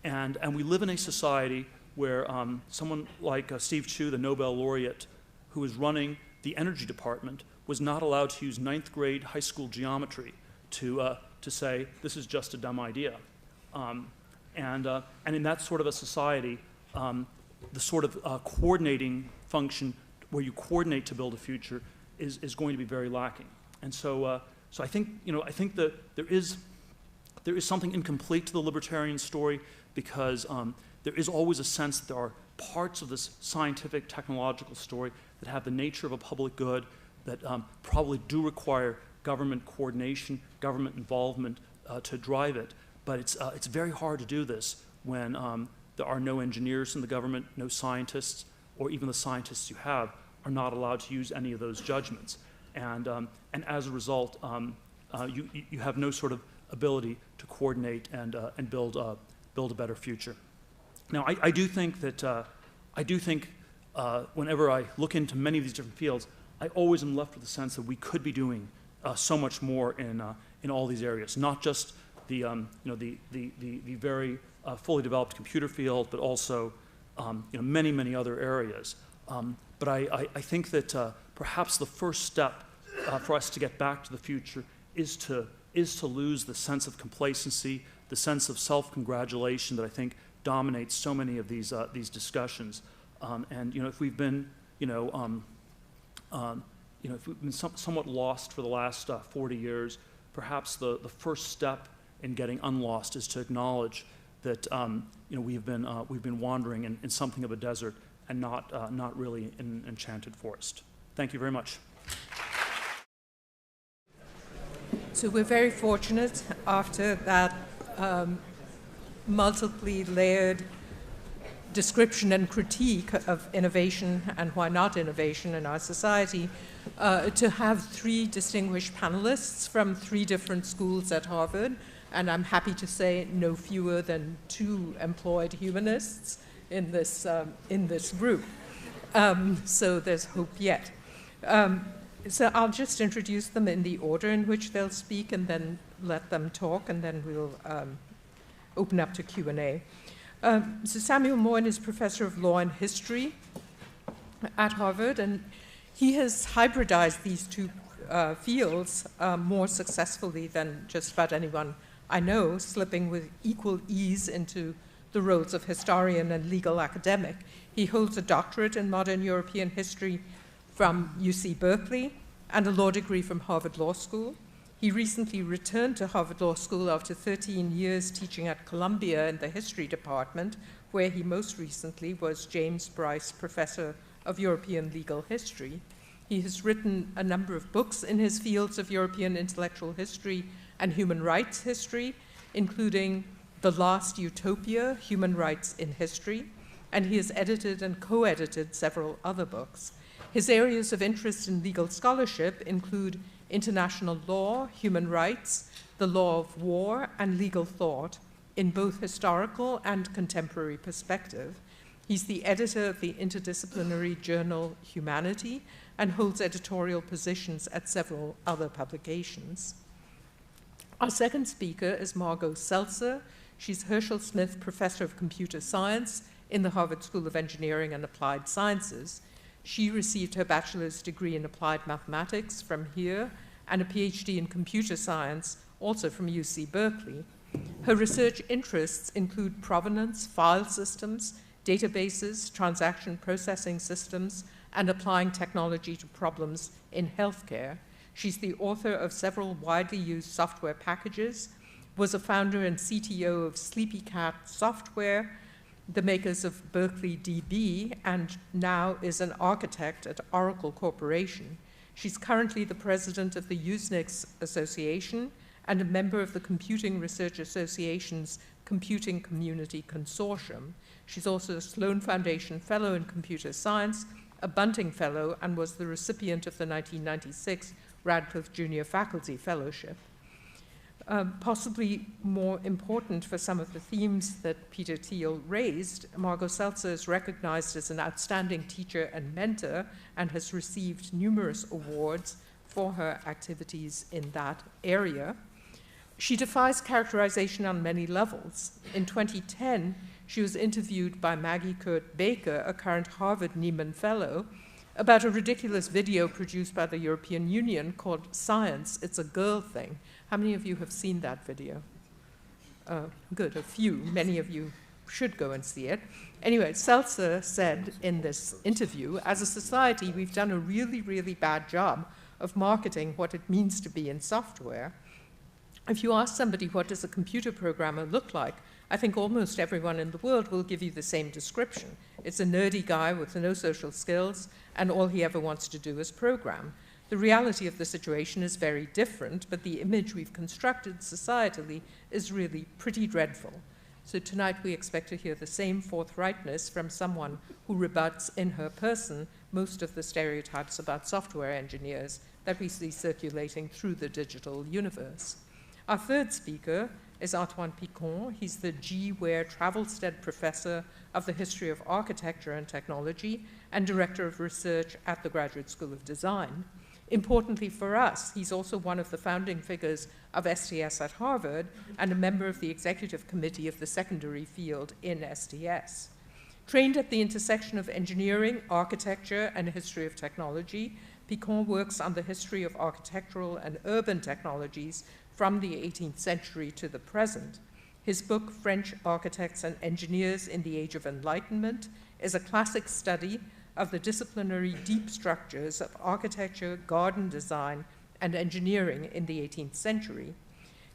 And we live in a society where someone like Steve Chu, the Nobel laureate, who was running the energy department, was not allowed to use 9th grade high school geometry to say this is just a dumb idea. And in that sort of a society, the sort of coordinating function where you coordinate to build a future is going to be very lacking. And so I think that there is something incomplete to the libertarian story, because there is always a sense that there are parts of this scientific technological story that have the nature of a public good that probably do require government coordination, government involvement to drive it. But it's very hard to do this when there are no engineers in the government, no scientists, or even the scientists you have are not allowed to use any of those judgments. And as a result, you have no sort of ability to coordinate and build a better future. Now, I do think that whenever I look into many of these different fields, I always am left with the sense that we could be doing so much more in all these areas, not just the very fully developed computer field, but also many other areas. But I think that perhaps the first step for us to get back to the future is to lose the sense of complacency, the sense of self-congratulation that I think dominates so many of these discussions. And if we've been, if we've been somewhat lost for the last 40 years, perhaps the first step in getting unlost is to acknowledge that we've been wandering in something of a desert and not really in enchanted forest. Thank you very much. So we're very fortunate after that multiply layered description and critique of innovation and why not innovation in our society, to have three distinguished panelists from three different schools at Harvard, and I'm happy to say no fewer than 2 employed humanists in this group. So there's hope yet. So I'll just introduce them in the order in which they'll speak and then let them talk, and then we'll open up to Q&A. So Samuel Moyn is professor of law and history at Harvard, and he has hybridized these 2 fields more successfully than just about anyone I know, slipping with equal ease into the roles of historian and legal academic. He holds a doctorate in modern European history from UC Berkeley and a law degree from Harvard Law School. He recently returned to Harvard Law School after 13 years teaching at Columbia in the history department, where he most recently was James Bryce Professor of European Legal History. He has written a number of books in his fields of European intellectual history and human rights history, including The Last Utopia, Human Rights in History, and he has edited and co-edited several other books. His areas of interest in legal scholarship include international law, human rights, the law of war, and legal thought in both historical and contemporary perspective. He's the editor of the interdisciplinary journal Humanity and holds editorial positions at several other publications. Our second speaker is Margot Seltzer. She's Herschel Smith Professor of Computer Science in the Harvard School of Engineering and Applied Sciences. She received her bachelor's degree in applied mathematics from here and a PhD in computer science, also from UC Berkeley. Her research interests include provenance, file systems, databases, transaction processing systems, and applying technology to problems in healthcare. She's the author of several widely used software packages, was a founder and CTO of SleepyCat Software, the makers of Berkeley DB, and now is an architect at Oracle Corporation. She's currently the president of the Usenix Association and a member of the Computing Research Association's Computing Community Consortium. She's also a Sloan Foundation Fellow in Computer Science, a Bunting Fellow, and was the recipient of the 1996 Radcliffe Junior Faculty Fellowship. Possibly more important for some of the themes that Peter Thiel raised, Margot Seltzer is recognized as an outstanding teacher and mentor and has received numerous awards for her activities in that area. She defies characterization on many levels. In 2010, she was interviewed by Maggie Kurt Baker, a current Harvard Nieman Fellow, about a ridiculous video produced by the European Union called Science, It's a Girl Thing. How many of you have seen that video? Good, a few. Many of you should go and see it. Anyway, Seltzer said in this interview, as a society, we've done a really, really bad job of marketing what it means to be in software. If you ask somebody what does a computer programmer look like, I think almost everyone in the world will give you the same description. It's a nerdy guy with no social skills, and all he ever wants to do is program. The reality of the situation is very different, but the image we've constructed societally is really pretty dreadful. So tonight we expect to hear the same forthrightness from someone who rebuts in her person most of the stereotypes about software engineers that we see circulating through the digital universe. Our third speaker is Antoine Picon. He's the G. Ware Travelstead Professor of the History of Architecture and Technology and Director of Research at the Graduate School of Design. Importantly for us, he's also one of the founding figures of STS at Harvard and a member of the executive committee of the secondary field in STS. Trained at the intersection of engineering, architecture, and history of technology, Picon works on the history of architectural and urban technologies from the 18th century to the present. His book, French Architects and Engineers in the Age of Enlightenment, is a classic study of the disciplinary deep structures of architecture, garden design, and engineering in the 18th century.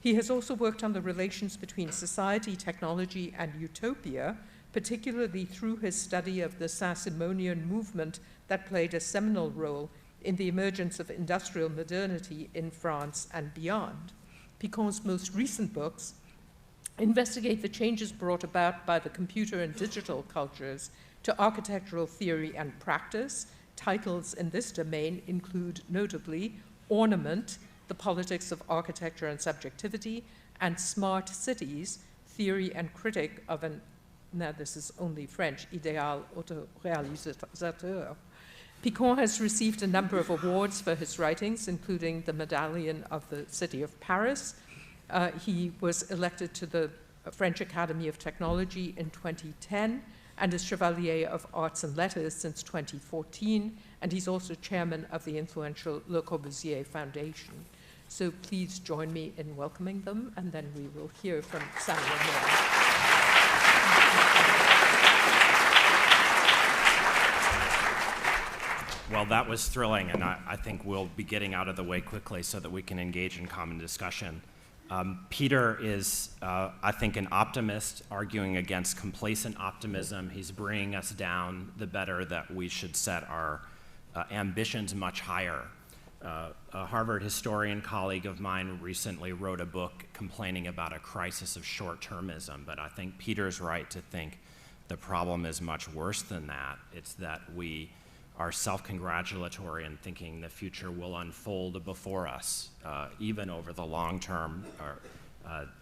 He has also worked on the relations between society, technology, and utopia, particularly through his study of the Saint-Simonian movement that played a seminal role in the emergence of industrial modernity in France and beyond. Picon's most recent books investigate the changes brought about by the computer and digital cultures to architectural theory and practice. Titles in this domain include, notably, Ornament, The Politics of Architecture and Subjectivity, and Smart Cities, Theory and Critic of an, now this is only French, idéal autoréalisateur. Picon has received a number of awards for his writings, including the Medallion of the City of Paris. He was elected to the French Academy of Technology in 2010 and is Chevalier of Arts and Letters since 2014, and he's also chairman of the influential Le Corbusier Foundation. So please join me in welcoming them, and then we will hear from Samuel Moore. Well, that was thrilling, and I think we'll be getting out of the way quickly so that we can engage in common discussion. Peter is, I think, an optimist arguing against complacent optimism. He's bringing us down the better that we should set our ambitions much higher. A Harvard historian colleague of mine recently wrote a book complaining about a crisis of short-termism, but I think Peter's right to think the problem is much worse than that. It's that we are self-congratulatory in thinking the future will unfold before us, even over the long term, or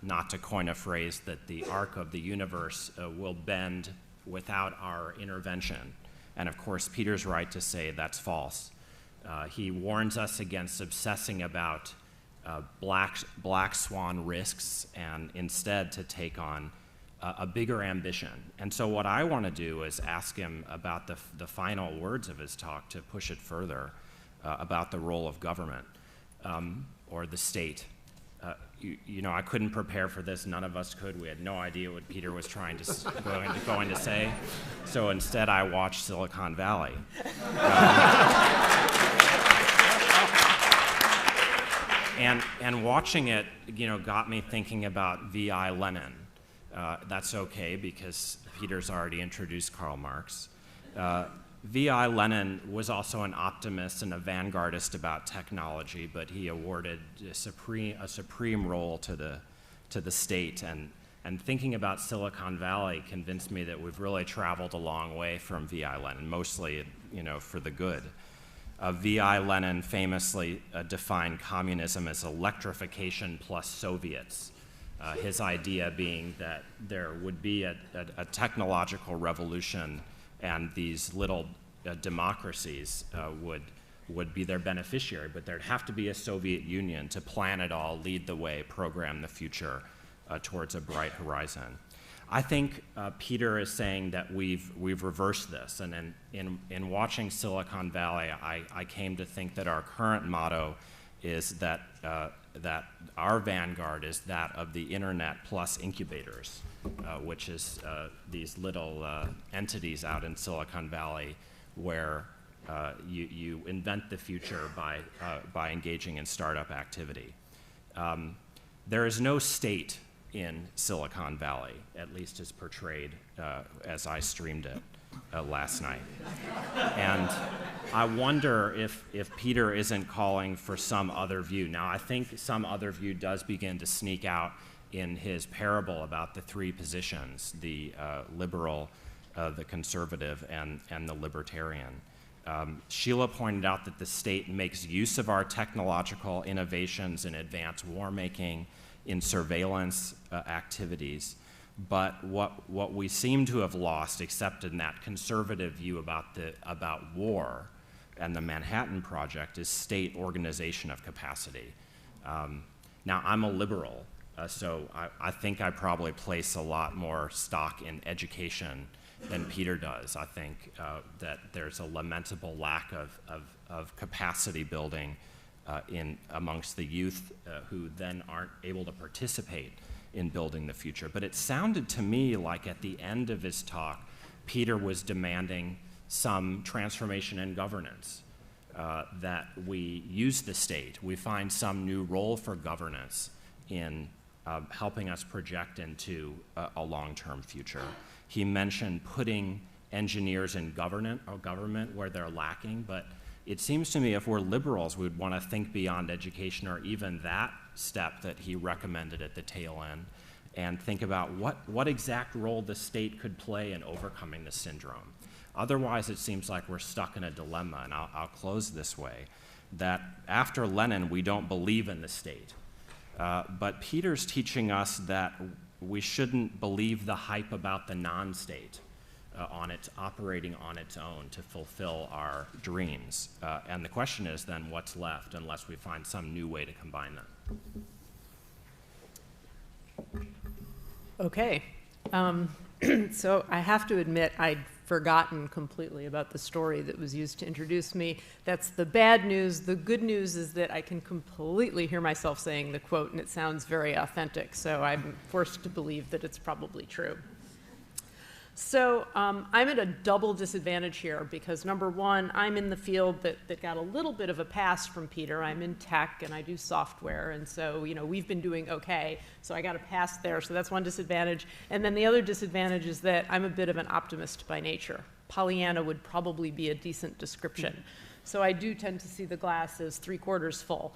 not to coin a phrase, that the arc of the universe will bend without our intervention. And of course, Peter's right to say that's false. He warns us against obsessing about black swan risks and instead to take on a bigger ambition. And so what I want to do is ask him about the final words of his talk to push it further about the role of government or the state. You know, I couldn't prepare for this. None of us could. We had no idea what Peter was trying to going to say. So instead, I watched Silicon Valley. And watching it, you know, got me thinking about V.I. Lenin. That's okay because Peter's already introduced Karl Marx. V.I. Lenin was also an optimist and a vanguardist about technology, but he awarded a supreme role to the state. And thinking about Silicon Valley convinced me that we've really traveled a long way from V.I. Lenin, mostly, you know, for the good. V.I. Lenin famously defined communism as electrification plus Soviets. His idea being that there would be a technological revolution and these little democracies would be their beneficiary, but there'd have to be a Soviet Union to plan it all, lead the way, program the future towards a bright horizon. I think Peter is saying that we've reversed this, and in watching Silicon Valley, I came to think that our current motto is that our vanguard is that of the internet plus incubators, which is these little entities out in Silicon Valley where you invent the future by engaging in startup activity. There is no state in Silicon Valley, at least as portrayed as I streamed it last night. And I wonder if Peter isn't calling for some other view. Now, I think some other view does begin to sneak out in his parable about the three positions, the liberal, the conservative, and the libertarian. Sheila pointed out that the state makes use of our technological innovations in advanced war-making, in surveillance activities, but what we seem to have lost, except in that conservative view about war and the Manhattan Project, is state organization of capacity. Now, I'm a liberal, so I think I probably place a lot more stock in education than Peter does. I think that there's a lamentable lack of capacity building amongst the youth who then aren't able to participate in building the future. But it sounded to me like at the end of his talk, Peter was demanding some transformation in governance, that we use the state, we find some new role for governance in helping us project into a long-term future. He mentioned putting engineers in government where they're lacking, but it seems to me if we're liberals, we'd want to think beyond education or even that step that he recommended at the tail end and think about what exact role the state could play in overcoming the syndrome. Otherwise, it seems like we're stuck in a dilemma, and I'll close this way, that after Lenin, we don't believe in the state. But Peter's teaching us that we shouldn't believe the hype about the non-state operating on its own to fulfill our dreams. And the question is then, what's left unless we find some new way to combine them? Okay. So I have to admit I'd forgotten completely about the story that was used to introduce me. That's the bad news. The good news is that I can completely hear myself saying the quote, and it sounds very authentic, so I'm forced to believe that it's probably true. So I'm at a double disadvantage here because, number one, I'm in the field that got a little bit of a pass from Peter. I'm in tech and I do software, and so we've been doing okay. So I got a pass there, so that's one disadvantage. And then the other disadvantage is that I'm a bit of an optimist by nature. Pollyanna would probably be a decent description. So I do tend to see the glass as 3/4 full.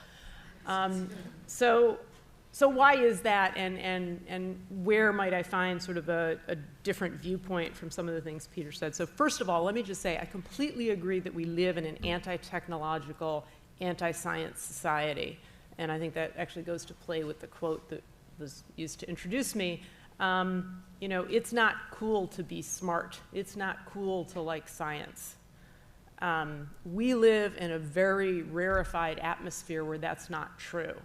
So why is that, and where might I find sort of a different viewpoint from some of the things Peter said? So first of all, let me just say I completely agree that we live in an anti-technological, anti-science society. And I think that actually goes to play with the quote that was used to introduce me. It's not cool to be smart. It's not cool to like science. We live in a very rarefied atmosphere where that's not true.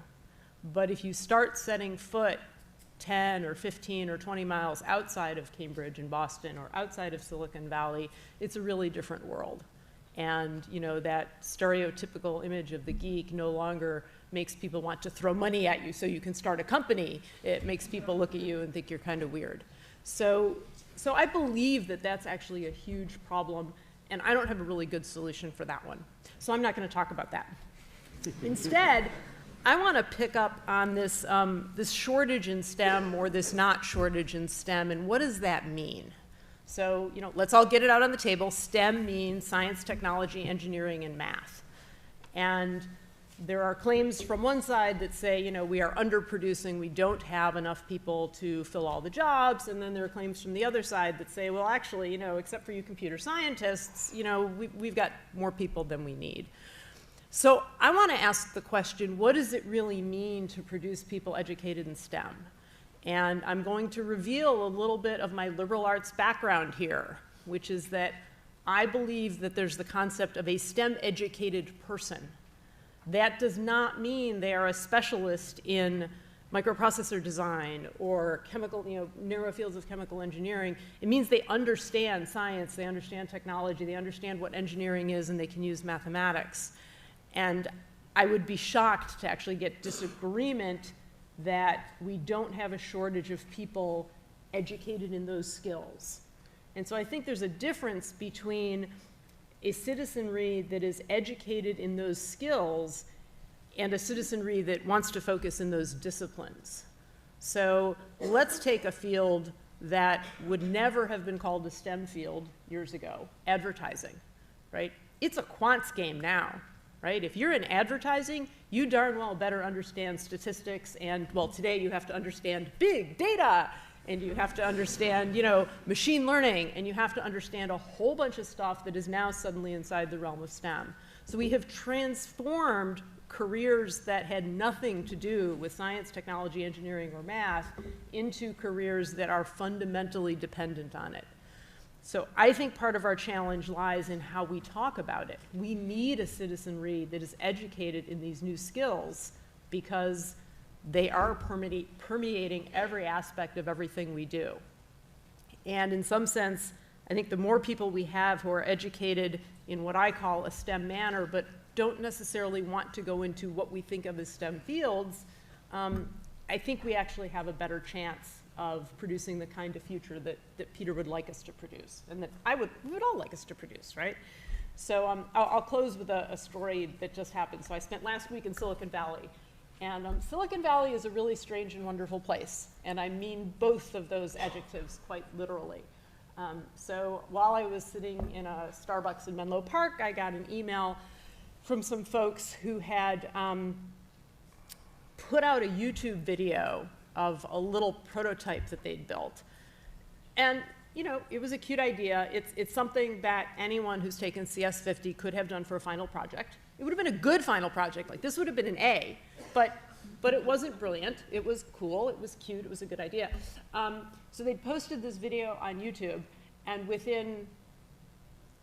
But if you start setting foot 10 or 15 or 20 miles outside of Cambridge and Boston or outside of Silicon Valley, it's a really different world. And that stereotypical image of the geek no longer makes people want to throw money at you so you can start a company. It makes people look at you and think you're kind of weird. So I believe that that's actually a huge problem, and I don't have a really good solution for that one. So I'm not going to talk about that. Instead, I want to pick up on this, this shortage in STEM or this not shortage in STEM, and what does that mean? So, let's all get it out on the table. STEM means science, technology, engineering, and math. And there are claims from one side that say, we are underproducing, we don't have enough people to fill all the jobs, and then there are claims from the other side that say, well, actually, except for you computer scientists, we've got more people than we need. So I want to ask the question, what does it really mean to produce people educated in STEM? And I'm going to reveal a little bit of my liberal arts background here, which is that I believe that there's the concept of a STEM-educated person. That does not mean they are a specialist in microprocessor design or chemical, narrow fields of chemical engineering. It means they understand science, they understand technology, they understand what engineering is, and they can use mathematics. And I would be shocked to actually get disagreement that we don't have a shortage of people educated in those skills. And so I think there's a difference between a citizenry that is educated in those skills and a citizenry that wants to focus in those disciplines. So let's take a field that would never have been called a STEM field years ago, advertising, right? It's a quants game now. Right? If you're in advertising, you darn well better understand statistics, and well, today you have to understand big data, and you have to understand, machine learning, and you have to understand a whole bunch of stuff that is now suddenly inside the realm of STEM. So we have transformed careers that had nothing to do with science, technology, engineering, or math into careers that are fundamentally dependent on it. So I think part of our challenge lies in how we talk about it. We need a citizenry that is educated in these new skills because they are permeating every aspect of everything we do. And in some sense, I think the more people we have who are educated in what I call a STEM manner, but don't necessarily want to go into what we think of as STEM fields, I think we actually have a better chance of producing the kind of future that Peter would like us to produce, and that we would all like us to produce, right? So I'll close with a story that just happened. So I spent last week in Silicon Valley, and Silicon Valley is a really strange and wonderful place, and I mean both of those adjectives quite literally. So while I was sitting in a Starbucks in Menlo Park, I got an email from some folks who had put out a YouTube video of a little prototype that they'd built. And you know, it was a cute idea. It's something that anyone who's taken CS50 could have done for a final project. It would have been a good final project. Like, this would have been an A, but it wasn't brilliant. It was cool, it was cute, it was a good idea. So they posted this video on YouTube, and within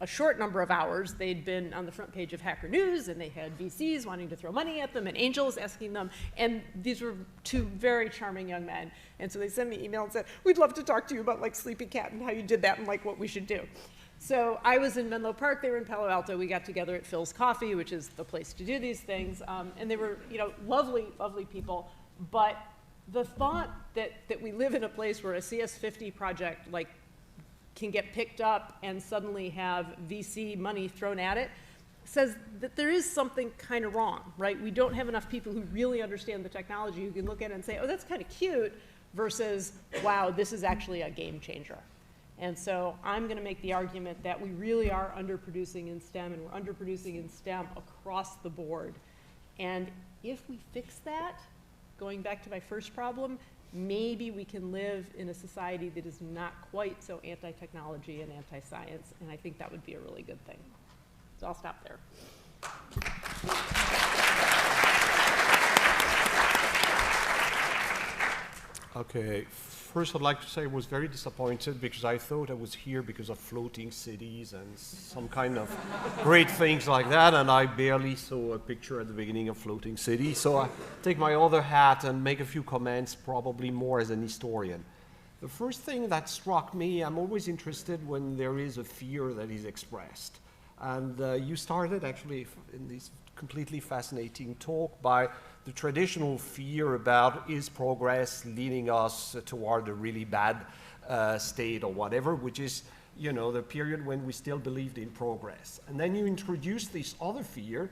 a short number of hours, they'd been on the front page of Hacker News, and they had VCs wanting to throw money at them, and angels asking them, and these were two very charming young men. And so they sent me an email and said, we'd love to talk to you about like Sleepy Cat and how you did that and like what we should do. So I was in Menlo Park, they were in Palo Alto, we got together at Phil's Coffee, which is the place to do these things, and they were, you know, lovely, lovely people, but the thought that we live in a place where a CS50 project like can get picked up and suddenly have VC money thrown at it says that there is something kind of wrong, right? We don't have enough people who really understand the technology who can look at it and say, oh, that's kind of cute, versus, wow, this is actually a game changer. And so I'm going to make the argument that we really are underproducing in STEM, and we're underproducing in STEM across the board. And if we fix that, going back to my first problem, maybe we can live in a society that is not quite so anti-technology and anti-science, and I think that would be a really good thing. So I'll stop there. Okay, first I'd like to say I was very disappointed because I thought I was here because of floating cities and some kind of great things like that, and I barely saw a picture at the beginning of floating cities. So I take my other hat and make a few comments, probably more as an historian. The first thing that struck me, I'm always interested when there is a fear that is expressed. And you started actually in this completely fascinating talk by the traditional fear about is progress leading us toward a really bad state or whatever, which is, you know, the period when we still believed in progress. And then you introduce this other fear,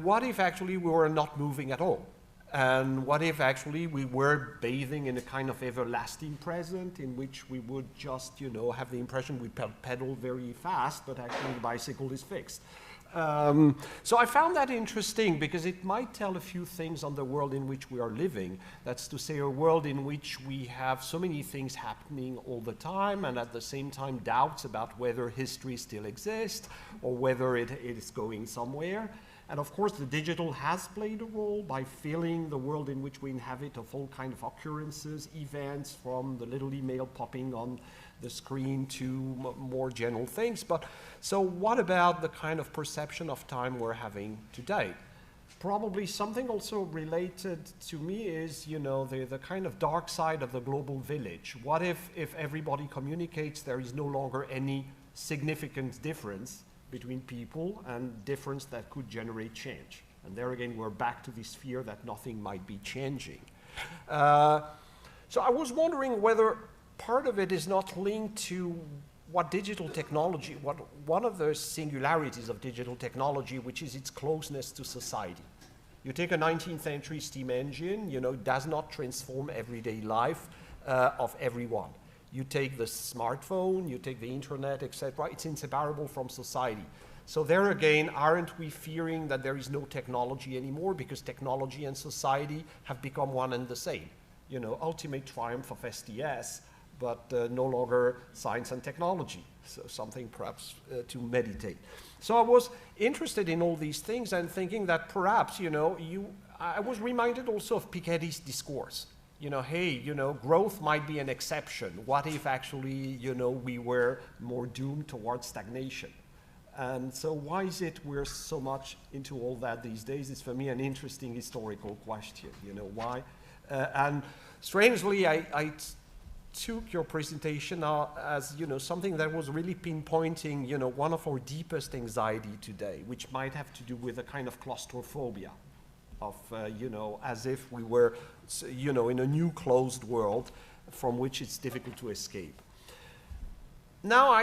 what if actually we were not moving at all? And what if actually we were bathing in a kind of everlasting present in which we would just, you know, have the impression we pedal very fast, but actually the bicycle is fixed. So I found that interesting because it might tell a few things on the world in which we are living. That's to say, a world in which we have so many things happening all the time, and at the same time doubts about whether history still exists or whether it is going somewhere. And of course, the digital has played a role by filling the world in which we inhabit of all kinds of occurrences, events, from the little email popping on the screen to more general things. But so what about the kind of perception of time we're having today? Probably something also related to me is, you know, the kind of dark side of the global village. What if everybody communicates, there is no longer any significant difference between people, and difference that could generate change? And there again, we're back to this fear that nothing might be changing. So I was wondering whether part of it is not linked to what digital technology, one of the singularities of digital technology, which is its closeness to society. You take a 19th century steam engine, you know, it does not transform everyday life of everyone. You take the smartphone, you take the internet, etc., it's inseparable from society. So there again, aren't we fearing that there is no technology anymore because technology and society have become one and the same? You know, ultimate triumph of STS, but no longer science and technology. So something perhaps to meditate. So I was interested in all these things and thinking that perhaps, you know, I was reminded also of Piketty's discourse. You know, hey, you know, growth might be an exception. What if actually, you know, we were more doomed towards stagnation? And so why is it we're so much into all that these days? It's for me an interesting historical question, you know, why? And strangely, I took your presentation as, you know, something that was really pinpointing, you know, one of our deepest anxiety today, which might have to do with a kind of claustrophobia. you know, as if we were, you know, in a new closed world from which it's difficult to escape. Now,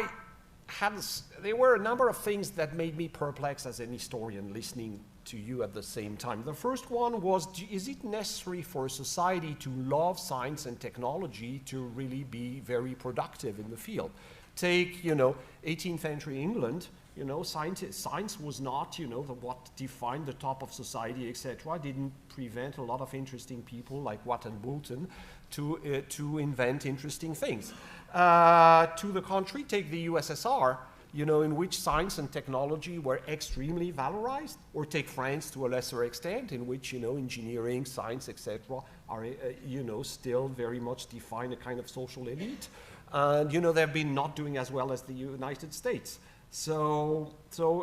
there were a number of things that made me perplexed as an historian listening to you at the same time. The first one was, is it necessary for a society to love science and technology to really be very productive in the field? Take, you know, 18th century England, you know, science was not, you know, what defined the top of society, etc. Didn't prevent a lot of interesting people like Watt and Boulton to invent interesting things. To the contrary, take the USSR, you know, in which science and technology were extremely valorized, or take France to a lesser extent, in which, you know, engineering, science, etc. are, you know, still very much define a kind of social elite. And, you know, they've been not doing as well as the United States. So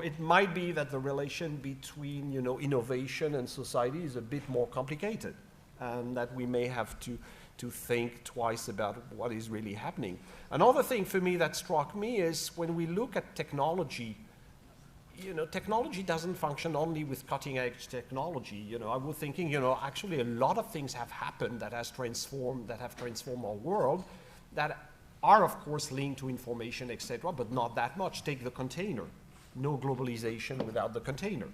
it might be that the relation between, you know, innovation and society is a bit more complicated, and that we may have to think twice about what is really happening. Another thing for me that struck me is when we look at technology, you know, technology doesn't function only with cutting-edge technology. You know, I was thinking, you know, actually a lot of things have happened that have transformed our world, that are of course linked to information, etc., but not that much. Take the container. No globalization without the container.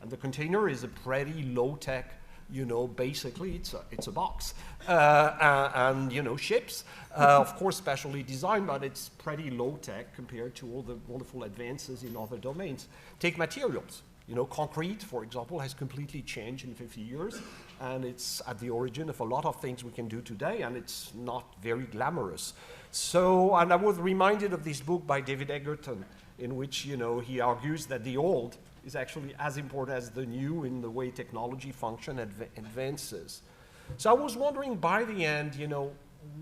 And the container is a pretty low-tech, you know, basically it's a box. And, you know, ships, of course specially designed, but it's pretty low-tech compared to all the wonderful advances in other domains. Take materials. You know, concrete, for example, has completely changed in 50 years, and it's at the origin of a lot of things we can do today, and it's not very glamorous. So, and I was reminded of this book by David Egerton, in which, you know, he argues that the old is actually as important as the new in the way technology function advances. So I was wondering, by the end, you know,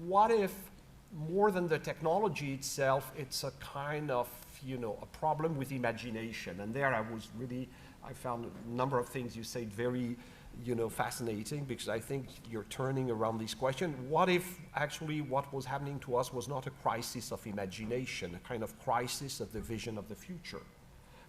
what if more than the technology itself, it's a kind of, you know, a problem with imagination? And there I found a number of things you said very, you know, fascinating, because I think you're turning around this question. What if actually what was happening to us was not a crisis of imagination, a kind of crisis of the vision of the future,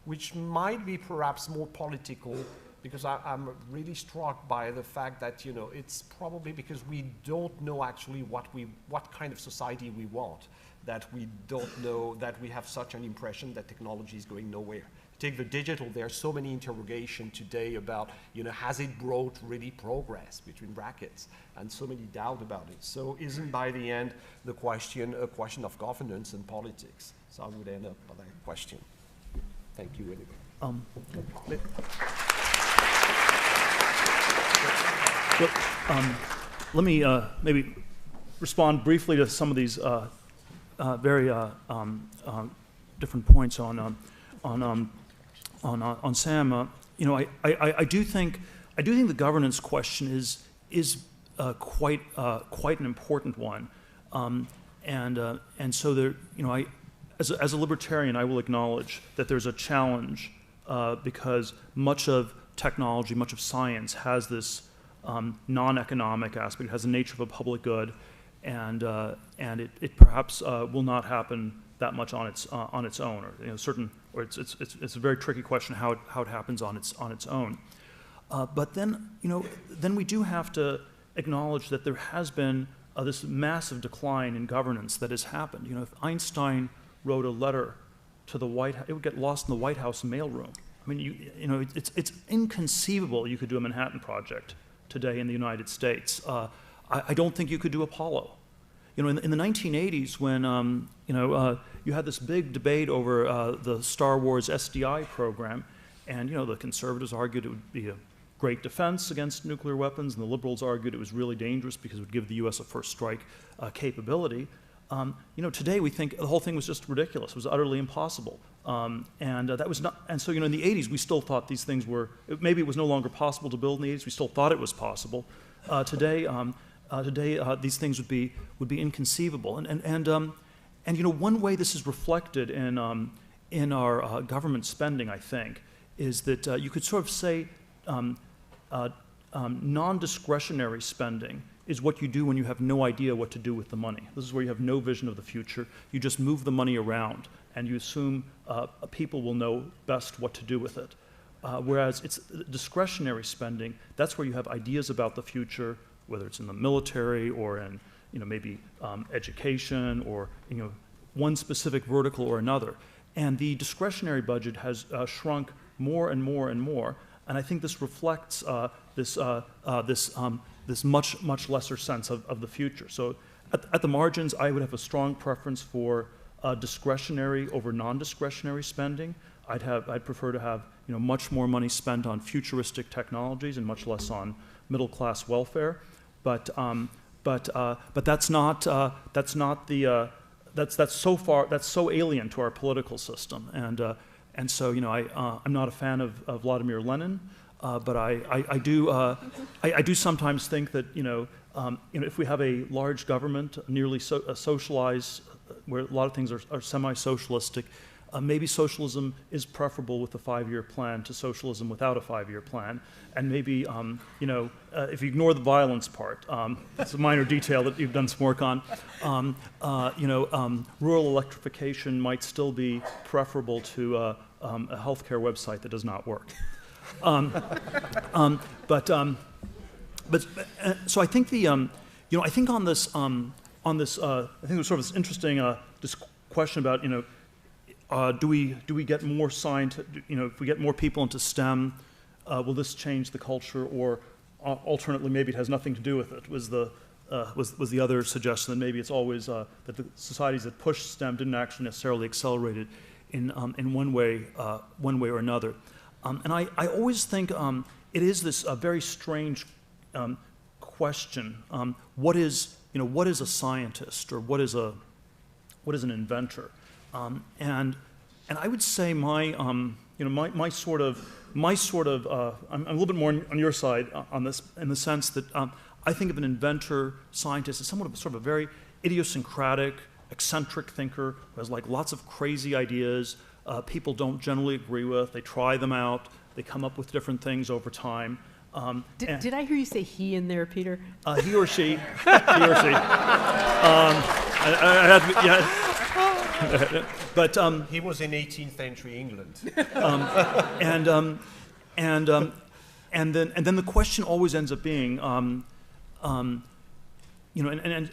which might be perhaps more political, because I'm really struck by the fact that, you know, it's probably because we don't know actually what kind of society we want, that we don't know, that we have such an impression that technology is going nowhere. Take the digital, there are so many interrogations today about, you know, has it brought really progress, between brackets, and so many doubts about it. So isn't by the end the question a question of governance and politics? So I would end up with that question. Thank you, anyway. Let me maybe respond briefly to some of these very different points on Sam. You know, I do think the governance question is quite an important one, and so there, you know, as a libertarian, I will acknowledge that there's a challenge because much of technology, much of science has this non-economic aspect. It has the nature of a public good, and it perhaps will not happen that much on its own, or, you know, it's a very tricky question how it happens on its own. But then, you know, then we do have to acknowledge that there has been this massive decline in governance that has happened. You know, if Einstein wrote a letter to the White House, it would get lost in the White House mailroom. I mean, you know, it's inconceivable you could do a Manhattan Project today in the United States. I don't think you could do Apollo. You know, in the 1980s, when you know, you had this big debate over the Star Wars SDI program, and, you know, the conservatives argued it would be a great defense against nuclear weapons, and the liberals argued it was really dangerous because it would give the U.S. a first strike capability. You know, today we think the whole thing was just ridiculous. It was utterly impossible, and that was not. And so, you know, in the 80s, we still thought these things were. Maybe it was no longer possible to build in the 80s. We still thought it was possible. Today, these things would be inconceivable. And you know, one way this is reflected in our government spending, I think, is that you could sort of say non-discretionary spending is what you do when you have no idea what to do with the money. This is where you have no vision of the future. You just move the money around, and you assume people will know best what to do with it. Whereas it's discretionary spending, that's where you have ideas about the future, whether it's in the military or in maybe education or one specific vertical or another. And the discretionary budget has shrunk more and more and more. And I think this reflects this much lesser sense of the future. So at the margins, I would have a strong preference for discretionary over non-discretionary spending. I'd prefer to have much more money spent on futuristic technologies and much less on middle-class welfare. But that's so alien to our political system. And so I'm not a fan of Vladimir Lenin, but I do sometimes think that if we have a large government, nearly socialized, where a lot of things are semi-socialistic, maybe socialism is preferable with a 5-year plan to socialism without a 5-year plan. And maybe, if you ignore the violence part, it's a minor detail that you've done some work on, rural electrification might still be preferable to a healthcare website that does not work. So I think I think on this, I think there's sort of this interesting this question about, do we get more if we get more people into STEM, will this change the culture, or alternately maybe it has nothing to do with it? Was the other suggestion that maybe it's always that the societies that push STEM didn't actually necessarily accelerate it in one way or another. And I always think it is this very strange question. What is a scientist, or what is an inventor? And I would say my sort of I'm a little bit more on your side on this, in the sense that I think of an inventor, scientist, as sort of a very idiosyncratic, eccentric thinker who has lots of crazy ideas. People don't generally agree with. They try them out. They come up with different things over time. Did I hear you say he in there, Peter? He or she. He or she. I had to, yeah. But he was in 18th century England. And then the question always ends up being, and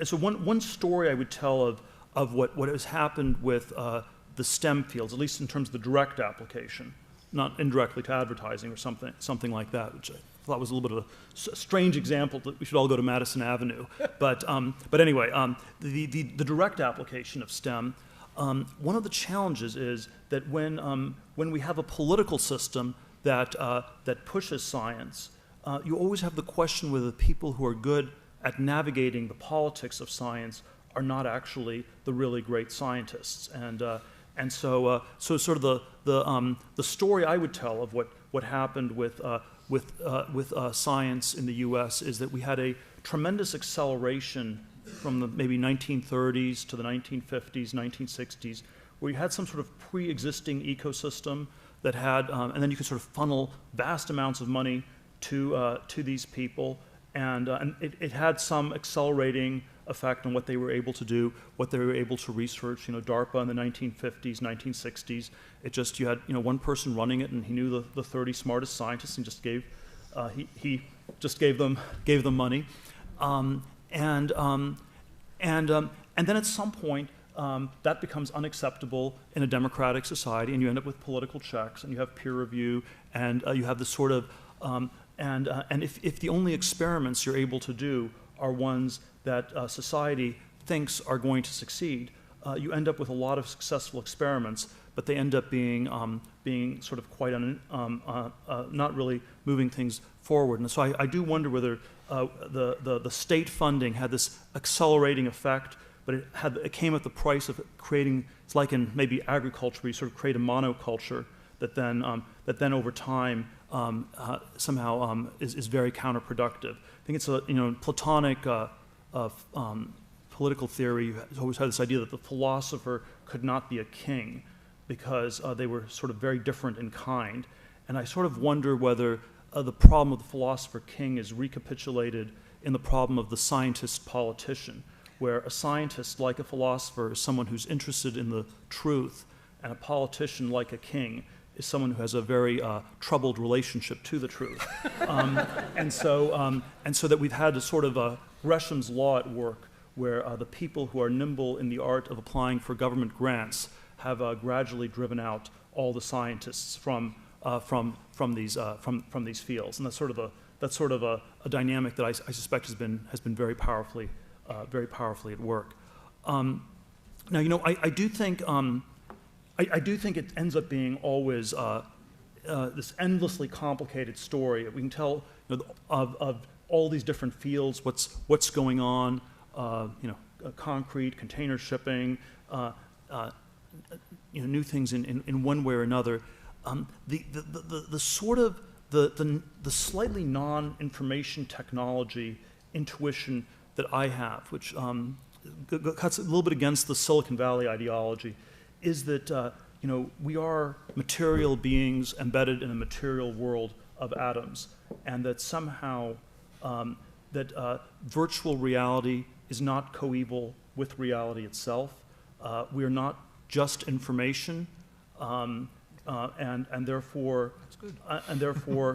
so one story I would tell of what has happened with the STEM fields, at least in terms of the direct application, not indirectly to advertising or something like that, which I thought was a little bit of a strange example that we should all go to Madison Avenue. But anyway, the direct application of STEM. One of the challenges is that when we have a political system that pushes science, you always have the question whether the people who are good at navigating the politics of science are not actually the really great scientists. And so sort of the story I would tell of what happened with science in the U.S. is that we had a tremendous acceleration from the maybe 1930s to the 1950s, 1960s, where you had some sort of pre-existing ecosystem that had, and then you could sort of funnel vast amounts of money to these people, and it had some accelerating effect on what they were able to do, what they were able to research. DARPA in the 1950s, 1960s, you had one person running it, and he knew the 30 smartest scientists, and just gave he just gave them money. And then at some point, that becomes unacceptable in a democratic society, and you end up with political checks, and you have peer review, and you have this sort of, and if the only experiments you're able to do are ones that society thinks are going to succeed, you end up with a lot of successful experiments, but they end up being sort of quite not really moving things forward. And so I do wonder whether the state funding had this accelerating effect, but it came at the price of creating. It's like in maybe agriculture, where you sort of create a monoculture that then over time somehow is very counterproductive. I think it's Platonic political theory. You always had this idea that the philosopher could not be a king because they were sort of very different in kind. And I sort of wonder whether the problem of the philosopher king is recapitulated in the problem of the scientist politician, where a scientist, like a philosopher, is someone who's interested in the truth, and a politician, like a king, is someone who has a very troubled relationship to the truth. And so that we've had a sort of a Gresham's law at work, where the people who are nimble in the art of applying for government grants have gradually driven out all the scientists from these fields, and that's sort of a dynamic that I suspect has been very powerfully at work. Now, you know, I do think it ends up being always this endlessly complicated story. We can tell, you know, of all these different fields, what's going on. You know, concrete, container shipping, you know, new things in one way or another. The sort of the slightly non-information technology intuition that I have, which cuts a little bit against the Silicon Valley ideology, is that you know, we are material beings embedded in a material world of atoms, and that somehow that virtual reality is not coeval with reality itself. We are not just information, and therefore,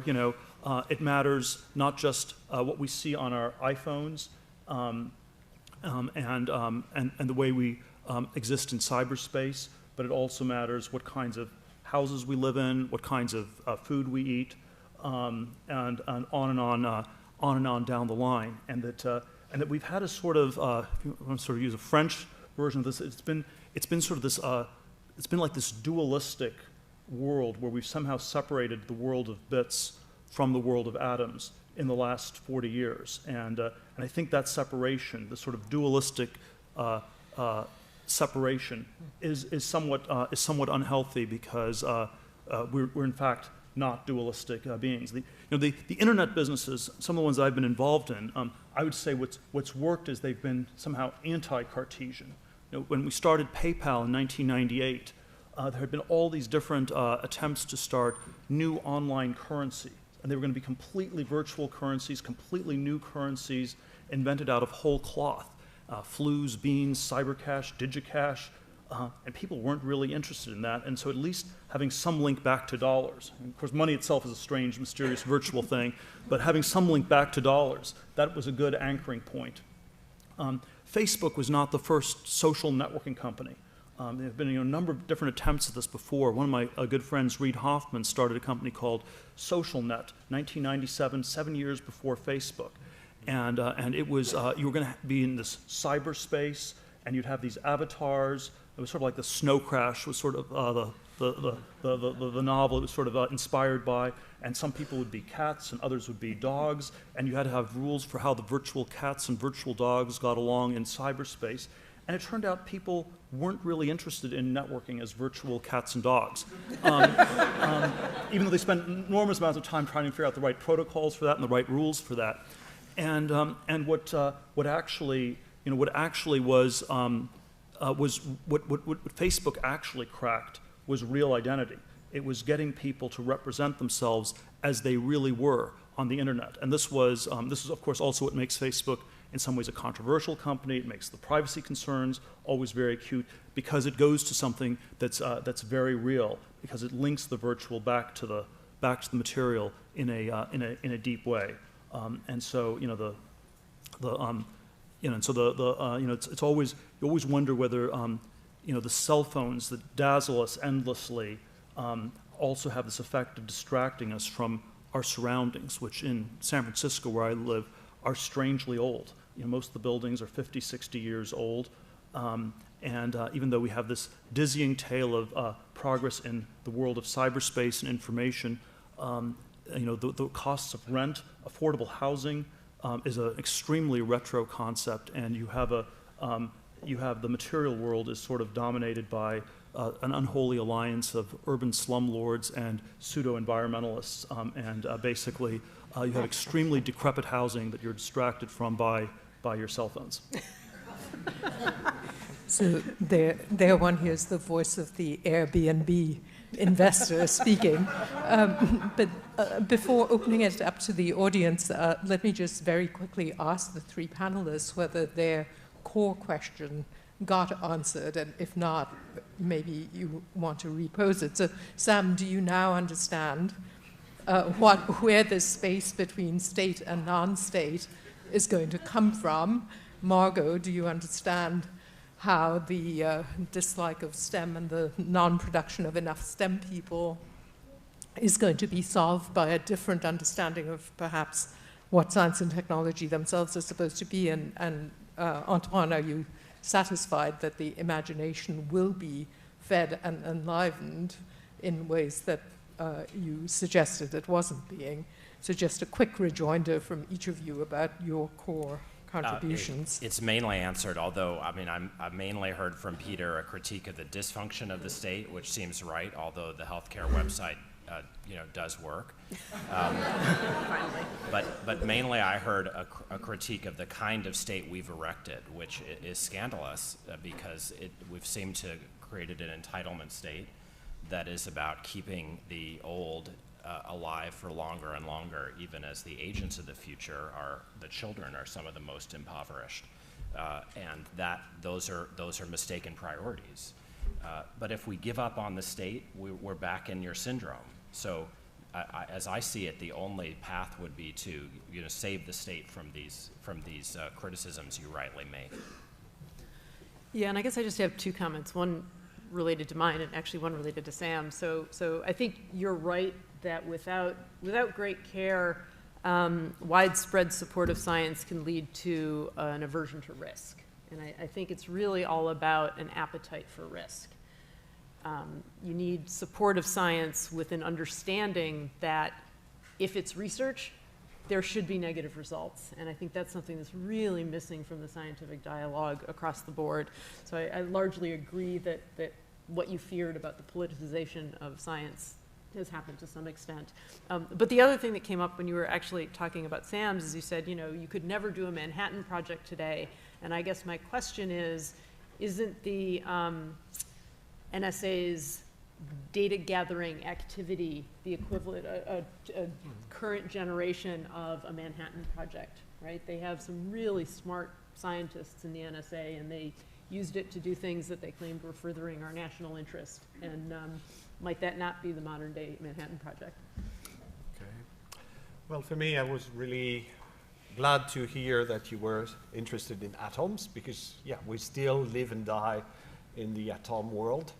you know, it matters not just what we see on our iPhones, and the way we exist in cyberspace, but it also matters what kinds of houses we live in, what kinds of food we eat, and on and on down the line, and that we've had a sort of, I'm going to sort of use a French version of this. It's been sort of this, it's been like this dualistic world where we've somehow separated the world of bits from the world of atoms in the last 40 years, and I think that separation, the sort of dualistic separation, is somewhat unhealthy, because we're in fact not dualistic beings. The internet businesses, some of the ones I've been involved in, I would say what's worked is they've been somehow anti-Cartesian. You know, when we started PayPal in 1998, there had been all these different attempts to start new online currency, and they were going to be completely virtual currencies, completely new currencies invented out of whole cloth. Flues, beans, cybercash, digicash, and people weren't really interested in that, and so at least having some link back to dollars. And of course, money itself is a strange, mysterious, virtual thing, but having some link back to dollars, that was a good anchoring point. Facebook was not the first social networking company. There have been a number of different attempts at this before. One of my good friends, Reid Hoffman, started a company called SocialNet, 1997, 7 years before Facebook. And it was, you were going to be in this cyberspace, and you'd have these avatars. It was sort of like the Snow Crash was sort of the novel it was sort of inspired by, and some people would be cats and others would be dogs, and you had to have rules for how the virtual cats and virtual dogs got along in cyberspace. And it turned out people weren't really interested in networking as virtual cats and dogs, even though they spent enormous amounts of time trying to figure out the right protocols for that and the right rules for that. And what actually was what Facebook actually cracked was real identity. It was getting people to represent themselves as they really were on the internet. And this is of course also what makes Facebook in some ways a controversial company. It makes the privacy concerns always very acute, because it goes to something that's very real, because it links the virtual back to the material in a deep way. And so it's always, you always wonder whether the cell phones that dazzle us endlessly also have this effect of distracting us from our surroundings, which in San Francisco, where I live, are strangely old. Most of the buildings are 50, 60 years old, and even though we have this dizzying tale of progress in the world of cyberspace and information, the costs of rent, affordable housing, is an extremely retro concept, and you have the material world is sort of dominated by an unholy alliance of urban slumlords and pseudo-environmentalists, and basically you have extremely decrepit housing that you're distracted from by your cell phones. So there one hears the voice of the Airbnb investor speaking. But before opening it up to the audience, let me just very quickly ask the three panelists whether their core question got answered, and if not, maybe you want to repose it. So, Sam, do you now understand where this space between state and non-state is going to come from? Margot, do you understand how the dislike of STEM and the non-production of enough STEM people is going to be solved by a different understanding of perhaps what science and technology themselves are supposed to be? And Antoine, are you satisfied that the imagination will be fed and enlivened in ways that you suggested it wasn't being? So just a quick rejoinder from each of you about your core contributions. It's mainly answered, although, I mean, I've mainly heard from Peter a critique of the dysfunction of the state, which seems right, although the healthcare website does work. But mainly I heard a critique of the kind of state we've erected, which is scandalous because we've seemed to created an entitlement state that is about keeping the old alive for longer and longer, even as the agents of the future the children are some of the most impoverished. And those are mistaken priorities. But if we give up on the state, we're back in your syndrome. So as I see it, the only path would be to save the state from these criticisms you rightly make. Yeah, and I guess I just have two comments, one related to mine and actually one related to Sam. So I think you're right that without great care, widespread support of science can lead to an aversion to risk. And I think it's really all about an appetite for risk. You need support of science with an understanding that if it's research, there should be negative results. And I think that's something that's really missing from the scientific dialogue across the board. So I largely agree that what you feared about the politicization of science has happened to some extent. But the other thing that came up when you were actually talking about SAMS is you said, you could never do a Manhattan Project today. And I guess my question is, isn't the NSA's data gathering activity the equivalent, a current generation of a Manhattan Project, right? They have some really smart scientists in the NSA, and they used it to do things that they claimed were furthering our national interest. And might that not be the modern day Manhattan Project? Okay. Well, for me, I was really glad to hear that you were interested in atoms, because, yeah, we still live and die in the atom world.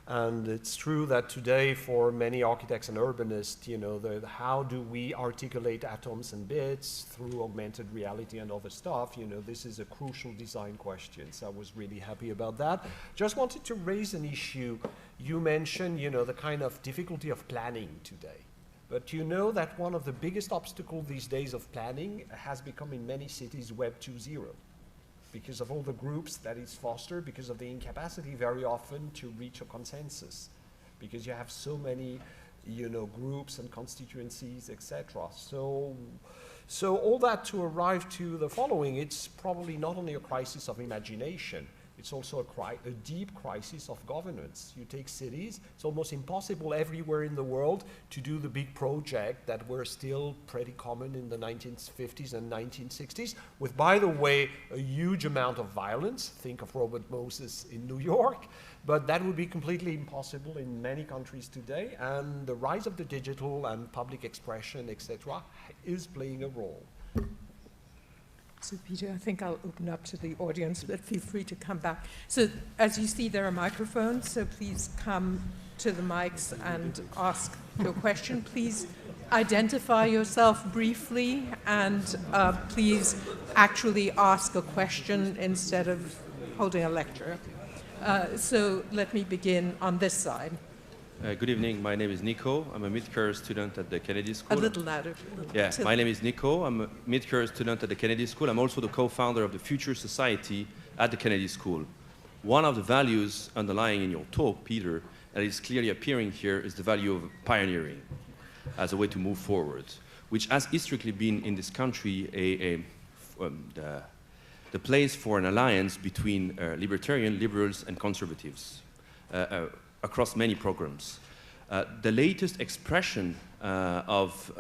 And it's true that today, for many architects and urbanists, how do we articulate atoms and bits through augmented reality and other stuff? This is a crucial design question. So I was really happy about that. Just wanted to raise an issue. You mentioned, the kind of difficulty of planning today. But you know that one of the biggest obstacles these days of planning has become in many cities Web 2.0. Because of all the groups that is fostered, because of the incapacity very often to reach a consensus, because you have so many, groups and constituencies, etc. So all that to arrive to the following, it's probably not only a crisis of imagination, it's also a deep crisis of governance. You take cities, it's almost impossible everywhere in the world to do the big project that were still pretty common in the 1950s and 1960s, with, by the way, a huge amount of violence. Think of Robert Moses in New York. But that would be completely impossible in many countries today. And the rise of the digital and public expression, etc., is playing a role. So, Peter, I think I'll open up to the audience, but feel free to come back. So, as you see, there are microphones, so please come to the mics and ask your question. Please identify yourself briefly, and please actually ask a question instead of holding a lecture. So, let me begin on this side. Good evening. My name is Nico. I'm a mid-career student at the Kennedy School. A little louder. Yeah, my name is Nico. I'm a mid-career student at the Kennedy School. I'm also the co-founder of the Future Society at the Kennedy School. One of the values underlying in your talk, Peter, that is clearly appearing here is the value of pioneering as a way to move forward, which has historically been in this country the place for an alliance between libertarian, liberals, and conservatives. Across many programs. The latest expression of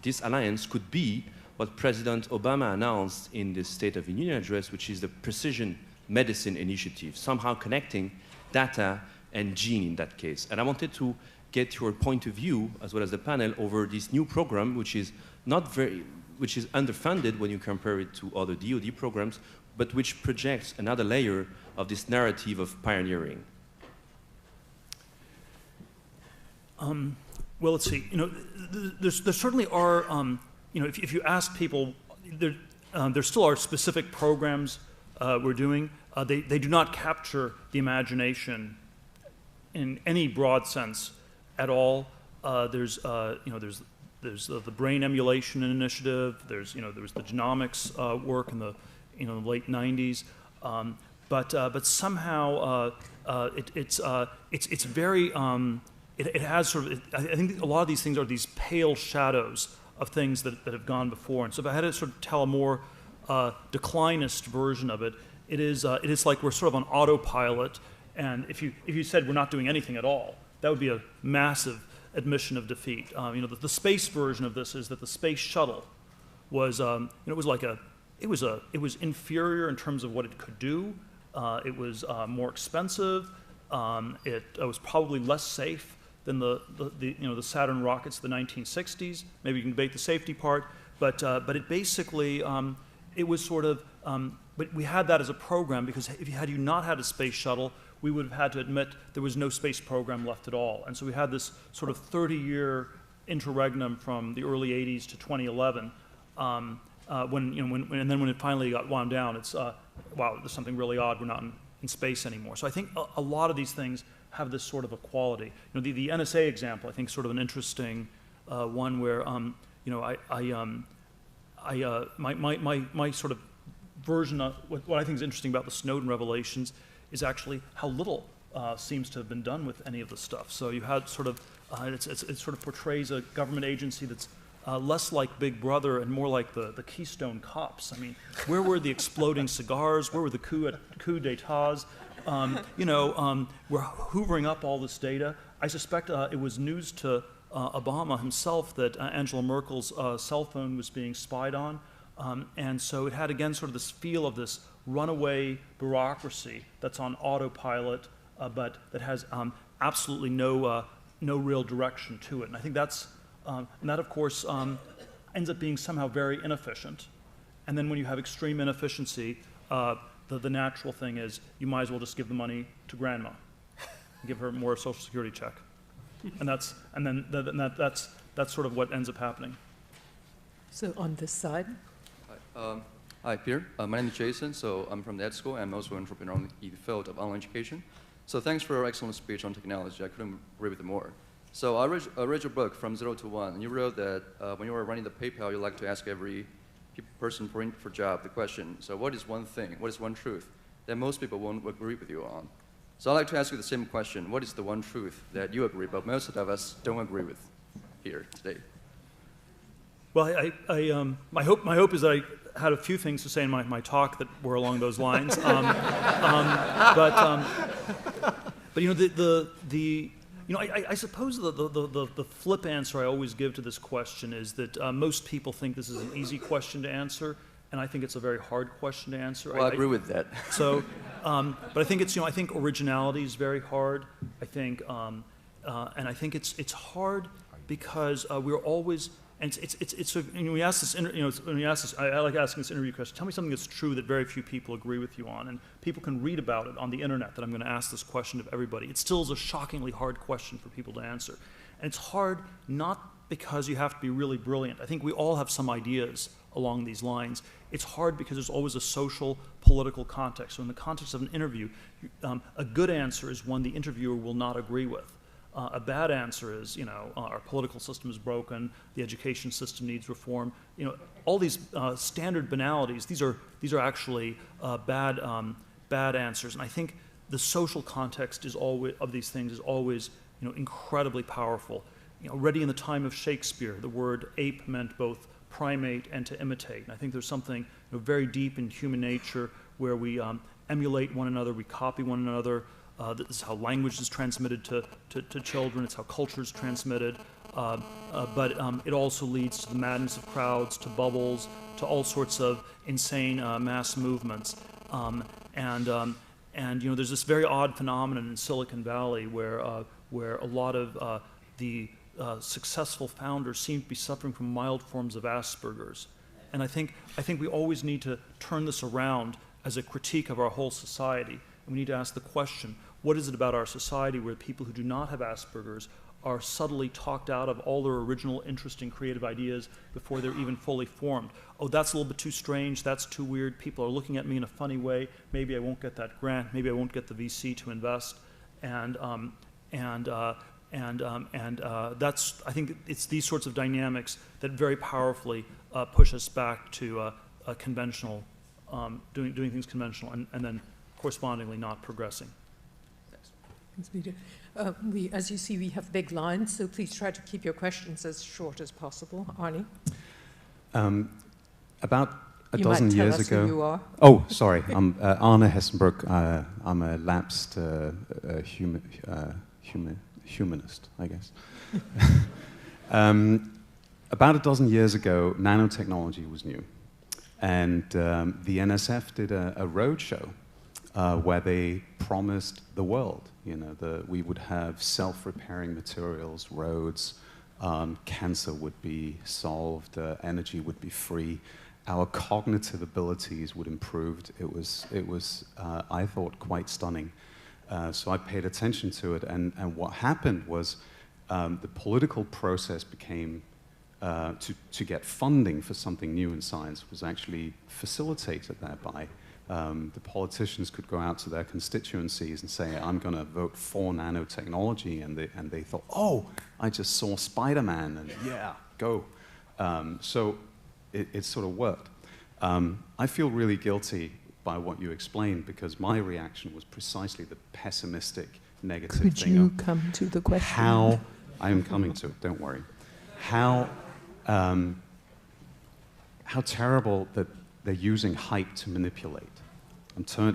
this alliance could be what President Obama announced in the State of the Union address, which is the precision medicine initiative, somehow connecting data and gene in that case. And I wanted to get your point of view, as well as the panel, over this new program, which is underfunded when you compare it to other DoD programs, but which projects another layer of this narrative of pioneering. Well, let's see. There certainly are. If you ask people, there still are specific programs we're doing. They do not capture the imagination in any broad sense at all. There's the brain emulation initiative. There was the genomics work in the late '90s. But somehow it's very. It has sort of, I think a lot of these things are these pale shadows of things that have gone before. And so if I had to sort of tell a more declinist version of it, it is like we're sort of on autopilot. And if you said we're not doing anything at all, that would be a massive admission of defeat. The space version of this is that the space shuttle was, it was inferior in terms of what it could do. It was more expensive. It was probably less safe than the Saturn rockets of the 1960s. Maybe you can debate the safety part, but it basically it was sort of. But we had that as a program because had you not had a space shuttle, we would have had to admit there was no space program left at all. And so we had this sort of 30-year interregnum from the early 80s to 2011. And then when it finally got wound down, it's wow, there's something really odd. We're not in space anymore. So I think a lot of these things have this sort of a quality. The NSA example, I think, is sort of an interesting one where my sort of version of what I think is interesting about the Snowden revelations is actually how little seems to have been done with any of the stuff. So you had sort of it sort of portrays a government agency that's less like Big Brother and more like the Keystone Cops. I mean, where were the exploding cigars? Where were the coup d'etats? We're hoovering up all this data. I suspect it was news to Obama himself that Angela Merkel's cell phone was being spied on. And so it had, again, sort of this feel of this runaway bureaucracy that's on autopilot, but that has absolutely no real direction to it. And I think that's, and that, of course, ends up being somehow very inefficient. And then when you have extreme inefficiency, the natural thing is you might as well just give the money to grandma, give her more Social Security check, and that's sort of what ends up happening. So on this side. Hi, Peter. My name is Jason. So I'm from the Ed School. I'm also an entrepreneur in the field of online education. So thanks for your excellent speech on technology. I couldn't agree with it more. So I read your book, From Zero to One, and you wrote that when you were running the PayPal, you like to ask every person for job the question, so what is one thing, what is one truth that most people won't agree with you on? So I'd like to ask you the same question. What is the one truth that you agree, but most of us don't agree with here today? Well, my hope is that I had a few things to say in my talk that were along those lines. I suppose the flip answer I always give to this question is that most people think this is an easy question to answer, and I think it's a very hard question to answer. Well, I agree with that. So, but I think I think originality is very hard. I think, and I think it's hard because we're always. And when we ask this, I like asking this interview question. Tell me something that's true that very few people agree with you on, and people can read about it on the internet. That I'm going to ask this question of everybody. It still is a shockingly hard question for people to answer, and it's hard not because you have to be really brilliant. I think we all have some ideas along these lines. It's hard because there's always a social, political context. So in the context of an interview, a good answer is one the interviewer will not agree with. A bad answer is, our political system is broken, the education system needs reform. All these standard banalities. These are actually bad answers. And I think the social context of these things is always, incredibly powerful. Already in the time of Shakespeare, the word ape meant both primate and to imitate. And I think there's something very deep in human nature where we emulate one another, we copy one another. This is how language is transmitted to children. It's how culture is transmitted. But it also leads to the madness of crowds, to bubbles, to all sorts of insane mass movements. And you know, there's this very odd phenomenon in Silicon Valley where a lot of the successful founders seem to be suffering from mild forms of Asperger's. And I think we always need to turn this around as a critique of our whole society. And we need to ask the question, what is it about our society where people who do not have Asperger's are subtly talked out of all their original, interesting, creative ideas before they're even fully formed? Oh, that's a little bit too strange, that's too weird, people are looking at me in a funny way, maybe I won't get that grant, maybe I won't get the VC to invest. That's, I think it's these sorts of dynamics that very powerfully push us back to a conventional, doing things conventional, and then correspondingly not progressing. Thanks, Peter. As you see, we have big lines, so please try to keep your questions as short as possible. Arnie? About a you dozen might tell years us ago. Who you are. Oh, sorry. I'm Arne Hessenbrook. I'm a lapsed humanist, I guess. About a dozen years ago, nanotechnology was new. And the NSF did a roadshow where they promised the world, you know, we would have self-repairing materials, roads, cancer would be solved, energy would be free, our cognitive abilities would improve. It was I thought, quite stunning. So I paid attention to it, and what happened was the political process became, to get funding for something new in science was actually facilitated thereby. The politicians could go out to their constituencies and say, I'm going to vote for nanotechnology, and they thought, oh, I just saw Spider-Man, and yeah, go. So it sort of worked. I feel really guilty by what you explained, because my reaction was precisely the pessimistic, negative thing. Could you come to the question? How, I am coming to it, don't worry. How terrible that they're using hype to manipulate.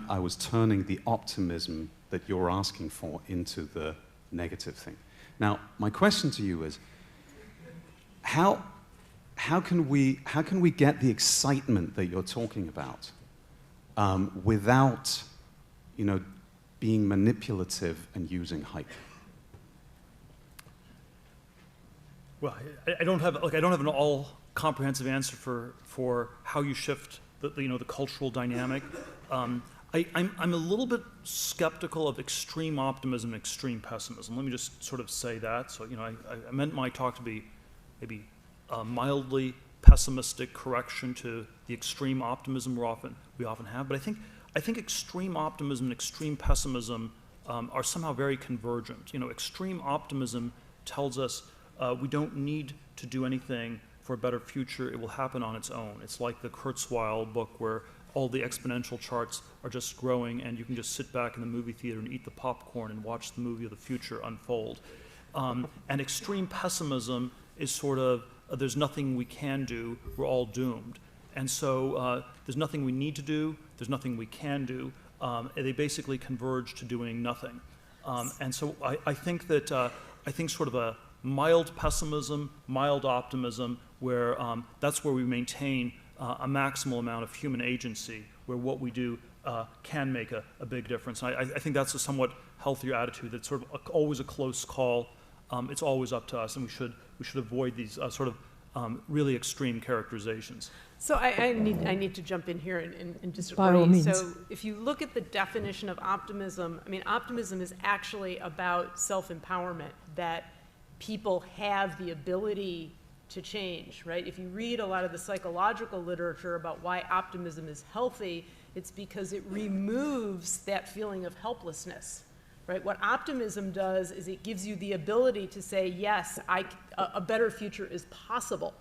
I was turning the optimism that you're asking for into the negative thing. Now, my question to you is, how can we get the excitement that you're talking about without, you know, being manipulative and using hype? Well, I don't have an all-comprehensive answer for how you shift the cultural dynamic. I'm a little bit skeptical of extreme optimism and extreme pessimism. Let me just sort of say that. So, you know, I meant my talk to be maybe a mildly pessimistic correction to the extreme optimism we often have. But I think extreme optimism and extreme pessimism are somehow very convergent. You know, extreme optimism tells us we don't need to do anything for a better future. It will happen on its own. It's like the Kurzweil book where all the exponential charts are just growing and you can just sit back in the movie theater and eat the popcorn and watch the movie of the future unfold. And extreme pessimism is sort of, there's nothing we can do, we're all doomed. And so there's nothing we need to do, there's nothing we can do. They basically converge to doing nothing. And so I think that, I think sort of a mild pessimism, mild optimism, where that's where we maintain a maximal amount of human agency, where what we do can make a big difference. I think that's a somewhat healthier attitude. That's sort of always a close call. It's always up to us, and we should avoid these sort of really extreme characterizations. So I need to jump in here and disagree. By all means. So if you look at the definition of optimism, I mean, optimism is actually about self-empowerment, that people have the ability to change, right? If you read a lot of the psychological literature about why optimism is healthy, it's because it removes that feeling of helplessness, right? What optimism does is it gives you the ability to say, yes, a better future is possible,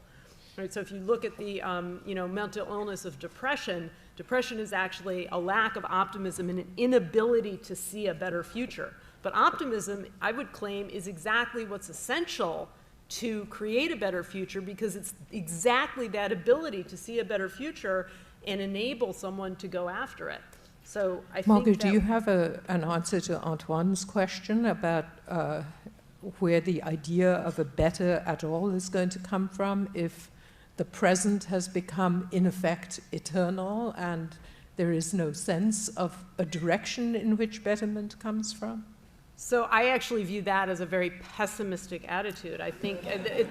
right? So if you look at the mental illness of depression, depression is actually a lack of optimism and an inability to see a better future. But optimism, I would claim, is exactly what's essential to create a better future, because it's exactly that ability to see a better future and enable someone to go after it. So I think Margaret, do you have an answer to Antoine's question about where the idea of a better at all is going to come from if the present has become, in effect, eternal and there is no sense of a direction in which betterment comes from? So I actually view that as a very pessimistic attitude. I think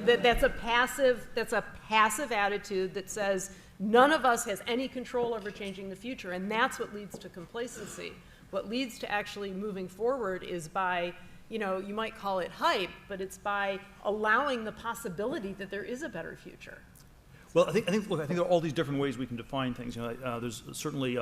that's a passive attitude that says none of us has any control over changing the future, and that's what leads to complacency. What leads to actually moving forward is by, you know, you might call it hype, but it's by allowing the possibility that there is a better future. Well, I think there are all these different ways we can define things. You know, there's certainly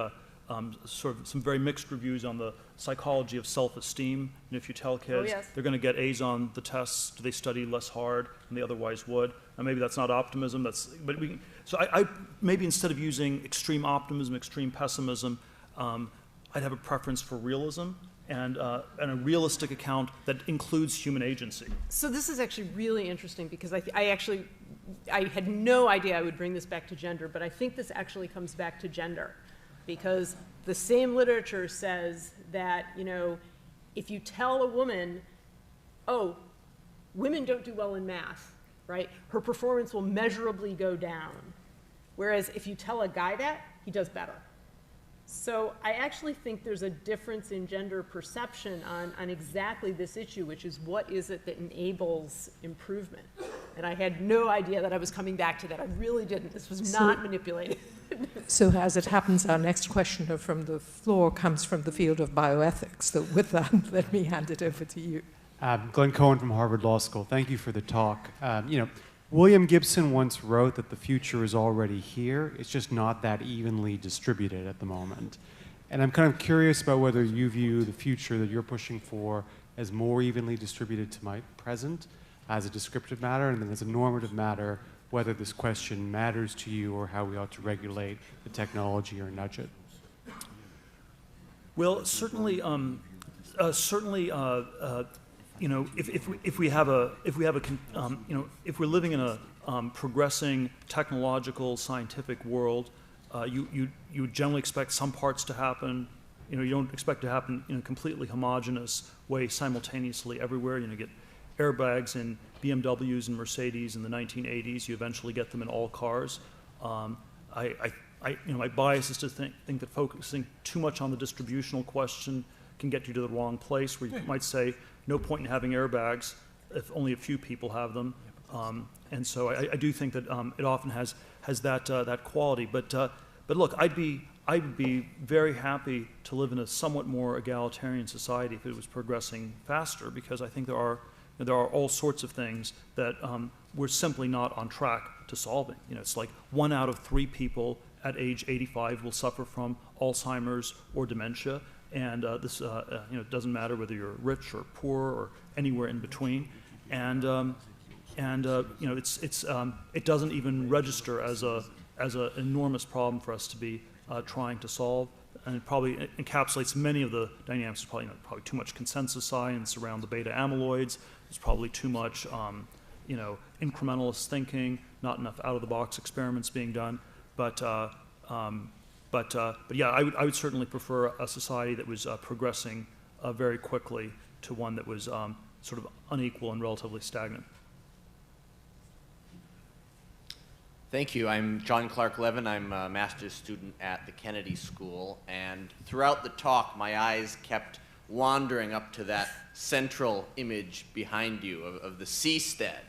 sort of some very mixed reviews on the psychology of self-esteem. And if you tell kids they're going to get A's on the tests, do they study less hard than they otherwise would? And maybe that's not optimism. So I maybe instead of using extreme optimism, extreme pessimism, I'd have a preference for realism and a realistic account that includes human agency. So this is actually really interesting because I had no idea I would bring this back to gender, but I think this actually comes back to gender. Because the same literature says that, you know, if you tell a woman, oh, women don't do well in math, right? Her performance will measurably go down. Whereas if you tell a guy that, he does better. So I actually think there's a difference in gender perception on exactly this issue, which is what is it that enables improvement? And I had no idea that I was coming back to that. I really didn't. This was not manipulated. So as it happens, our next question from the floor comes from the field of bioethics. So with that, let me hand it over to you. Glenn Cohen from Harvard Law School. Thank you for the talk. You know, William Gibson once wrote that the future is already here. It's just not that evenly distributed at the moment. And I'm kind of curious about whether you view the future that you're pushing for as more evenly distributed to my present as a descriptive matter, and then as a normative matter, whether this question matters to you or how we ought to regulate the technology or nudge it. Well, certainly, you know, if we're living in a progressing technological scientific world, you generally expect some parts to happen. You know, you don't expect to happen in a completely homogeneous way simultaneously everywhere. You know, you get airbags in BMWs and Mercedes in the 1980s. You eventually get them in all cars. You know, my bias is to think that focusing too much on the distributional question can get you to the wrong place, where you might say, no point in having airbags if only a few people have them. And so I do think that it often has that quality. But look, I would be very happy to live in a somewhat more egalitarian society if it was progressing faster, because I think there are all sorts of things that we're simply not on track to solving. You know, it's like 1 out of 3 people at age 85 will suffer from Alzheimer's or dementia, and this you know, it doesn't matter whether you're rich or poor or anywhere in between, and you know, it doesn't even register as an enormous problem for us to be trying to solve. And it probably encapsulates many of the dynamics. There's probably too much consensus science around the beta amyloids. There's probably too much, you know, incrementalist thinking, not enough out-of-the-box experiments being done. But yeah, I would certainly prefer a society that was progressing very quickly to one that was sort of unequal and relatively stagnant. Thank you. I'm John Clark Levin. I'm a master's student at the Kennedy School, and throughout the talk, my eyes kept wandering up to that central image behind you of the seastead.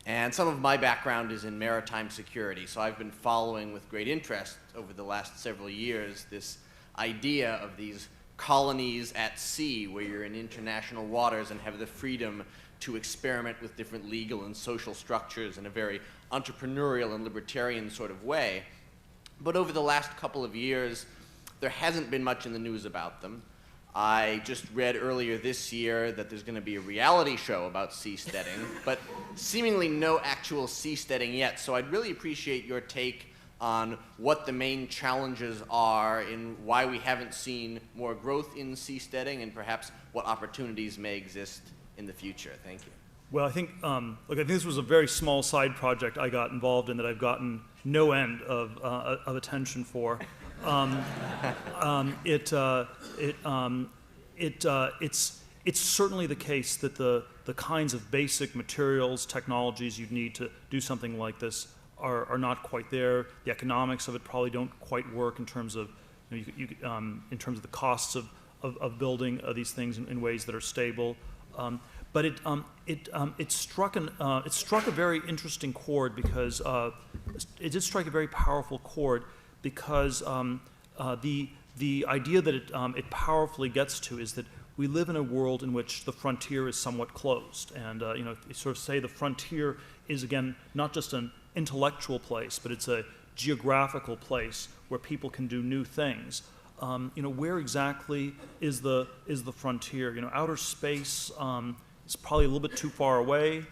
And some of my background is in maritime security, so I've been following with great interest over the last several years this idea of these colonies at sea where you're in international waters and have the freedom to experiment with different legal and social structures in a very entrepreneurial and libertarian sort of way. But over the last couple of years, there hasn't been much in the news about them. I just read earlier this year that there's going to be a reality show about seasteading, but seemingly no actual seasteading yet. So I'd really appreciate your take on what the main challenges are and why we haven't seen more growth in seasteading, and perhaps what opportunities may exist in the future. Thank you. Well, I think, look, I think this was a very small side project I got involved in that I've gotten no end of attention for. It's certainly the case that the kinds of basic materials, technologies you'd need to do something like this are not quite there. The economics of it probably don't quite work in terms of, in terms of the costs of building these things in ways that are stable. But it struck a very interesting chord because it did strike a very powerful chord because the idea that it powerfully gets to is that we live in a world in which the frontier is somewhat closed, and you sort of say the frontier is again not just an intellectual place, but it's a geographical place where people can do new things. Where exactly is the frontier? Outer space is probably a little bit too far away,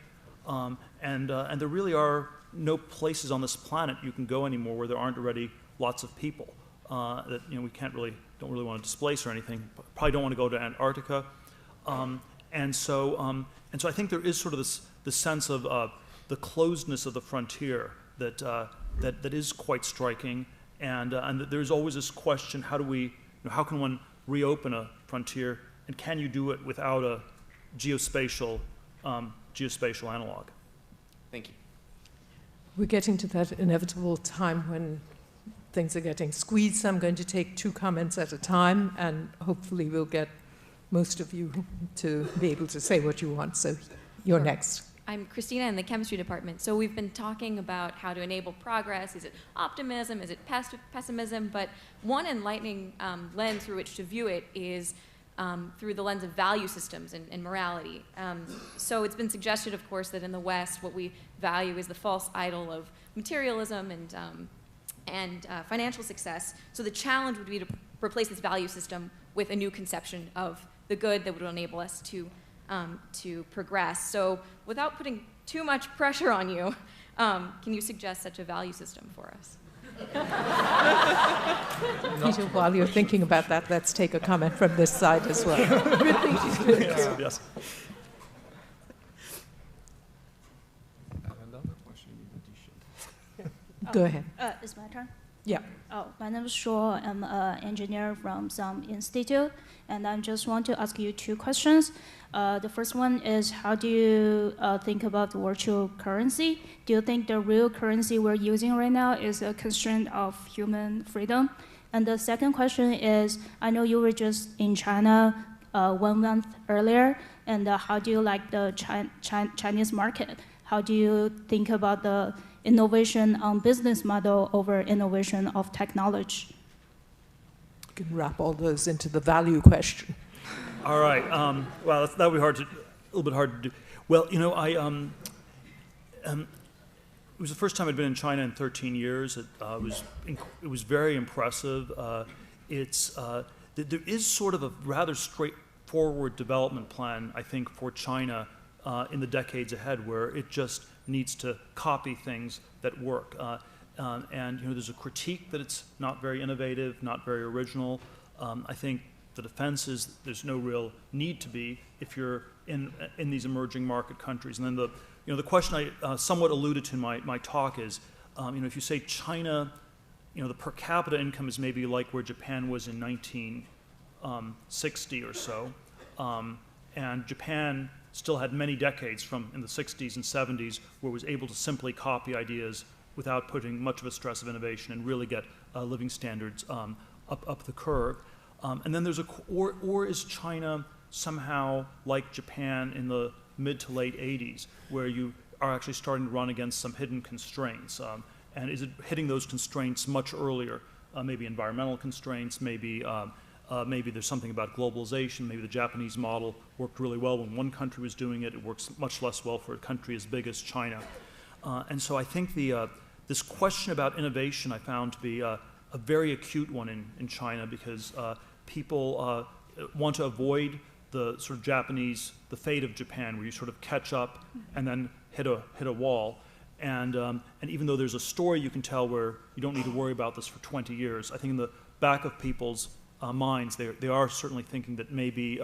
and there really are no places on this planet you can go anymore where there aren't already lots of people that we don't really want to displace or anything. Probably don't want to go to Antarctica, and so I think there is sort of this sense of the closedness of the frontier that is quite striking, and there's always this question: how can one reopen a frontier, and can you do it without a geospatial analog? Thank you. We're getting to that inevitable time when things are getting squeezed. I'm going to take 2 comments at a time, and hopefully we'll get most of you to be able to say what you want. So you're next. I'm Christina in the chemistry department. So we've been talking about how to enable progress. Is it optimism? Is it pessimism? But one enlightening lens through which to view it is through the lens of value systems and morality. So it's been suggested, of course, that in the West, what we value is the false idol of materialism and financial success. So the challenge would be to replace this value system with a new conception of the good that would enable us to progress. So without putting too much pressure on you, can you suggest such a value system for us? Peter, while you're thinking about that, let's take a comment from this side as well. Yes. Go ahead. It's my turn? Yeah. Oh, my name is Shuo. I'm an engineer from some institute, and I just want to ask you 2 questions. The first one is, how do you think about virtual currency? Do you think the real currency we're using right now is a constraint of human freedom? And the second question is, I know you were just in China 1 month earlier, and how do you like the Chinese market? How do you think about the innovation on business model over innovation of technology? You can wrap all those into the value question. All right. Well, that would be a little bit hard to do. Well, it was the first time I'd been in China in 13 years. It was very impressive. There is sort of a rather straightforward development plan, I think, for China in the decades ahead, where it just needs to copy things that work. And there's a critique that it's not very innovative, not very original. I think the defense is there's no real need to be if you're in these emerging market countries. And then the question I somewhat alluded to in my talk is, if you say China, the per capita income is maybe like where Japan was in 1960 or so, and Japan still had many decades in the 60s and 70s where it was able to simply copy ideas without putting much of a stress of innovation and really get living standards up the curve. And then there's or is China somehow like Japan in the mid to late 80s, where you are actually starting to run against some hidden constraints? And is it hitting those constraints much earlier? Maybe environmental constraints, maybe there's something about globalization. Maybe the Japanese model worked really well when one country was doing it. It works much less well for a country as big as China. And so I think this question about innovation I found to be a very acute one in China, because people want to avoid the sort of the fate of Japan, where you sort of catch up and then hit a wall. And even though there's a story you can tell where you don't need to worry about this for 20 years, I think in the back of people's minds, they are certainly thinking that maybe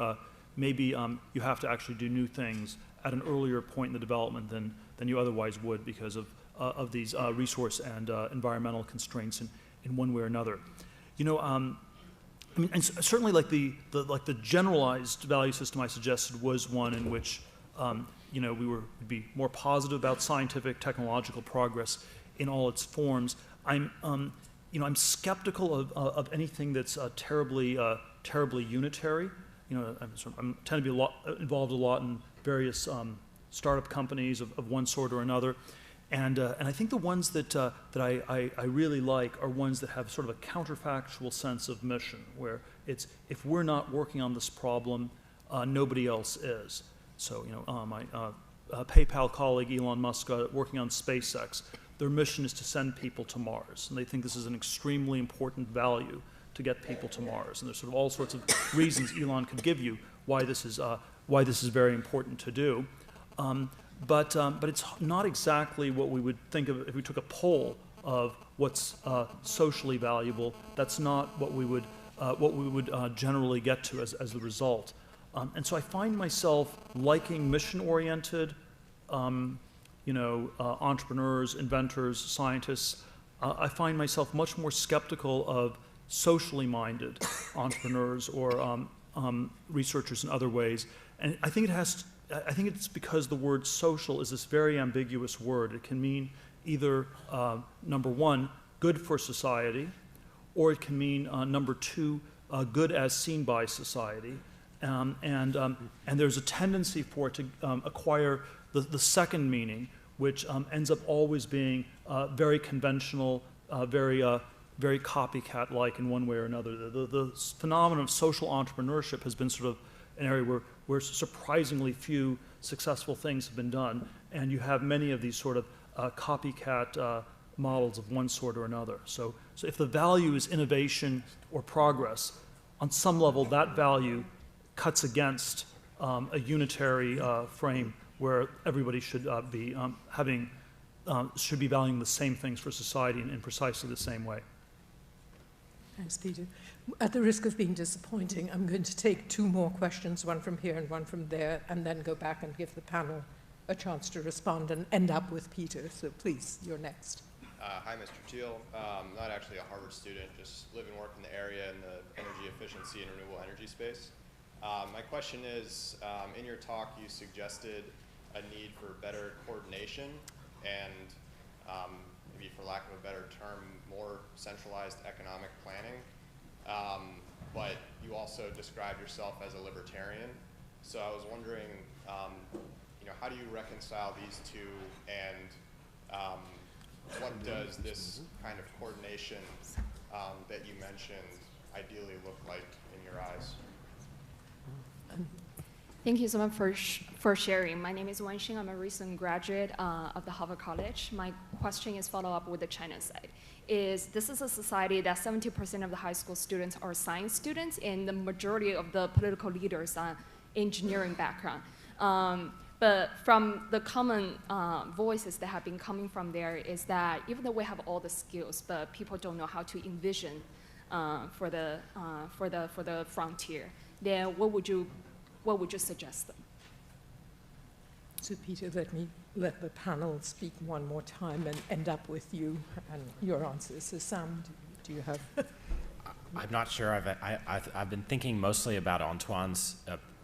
you have to actually do new things at an earlier point in the development than you otherwise would, because of these resource and environmental constraints in one way or another. And certainly like the generalized value system I suggested was one in which we would be more positive about scientific technological progress in all its forms. I'm skeptical of anything that's terribly unitary. I tend to be involved a lot in various startup companies of one sort or another, and I think the ones that I really like are ones that have sort of a counterfactual sense of mission, where it's if we're not working on this problem, nobody else is. So my PayPal colleague Elon Musk working on SpaceX. Their mission is to send people to Mars, and they think this is an extremely important value to get people to Mars. And there's sort of all sorts of reasons Elon could give you why this is very important to do. But it's not exactly what we would think of if we took a poll of what's socially valuable. That's not what we would generally get to as the result. And so I find myself liking mission-oriented. Entrepreneurs, inventors, scientists. I find myself much more skeptical of socially minded entrepreneurs or researchers in other ways. And I think it's because the word social is this very ambiguous word. It can mean either, number one, good for society, or it can mean, number two, good as seen by society. And there's a tendency for it to acquire the second meaning, which ends up always being very conventional, very copycat-like in one way or another. The phenomenon of social entrepreneurship has been sort of an area where surprisingly few successful things have been done, and you have many of these sort of copycat models of one sort or another. So if the value is innovation or progress, on some level that value cuts against a unitary frame where everybody should be valuing the same things for society in precisely the same way. Thanks, Peter. At the risk of being disappointing, I'm going to take two more questions, one from here and one from there, and then go back and give the panel a chance to respond and end up with Peter. So please, you're next. Hi, Mr. Thiel. Not actually a Harvard student, just live and work in the area in the energy efficiency and renewable energy space. My question is, in your talk you suggested a need for better coordination and, maybe for lack of a better term, more centralized economic planning. But you also described yourself as a libertarian. So I was wondering, how do you reconcile these two, and what does this kind of coordination that you mentioned ideally look like in your eyes? Thank you so much for sharing. My name is Wan Xing. I'm a recent graduate of the Harvard College. My question is follow up with the China side. This is a society that 70% of the high school students are science students, and the majority of the political leaders are engineering background. But from the common voices that have been coming from there is that even though we have all the skills, but people don't know how to envision for the frontier, then what would you suggest them? So Peter, let the panel speak one more time and end up with you and your answers. So Sam, do you have? I'm not sure. I've been thinking mostly about Antoine's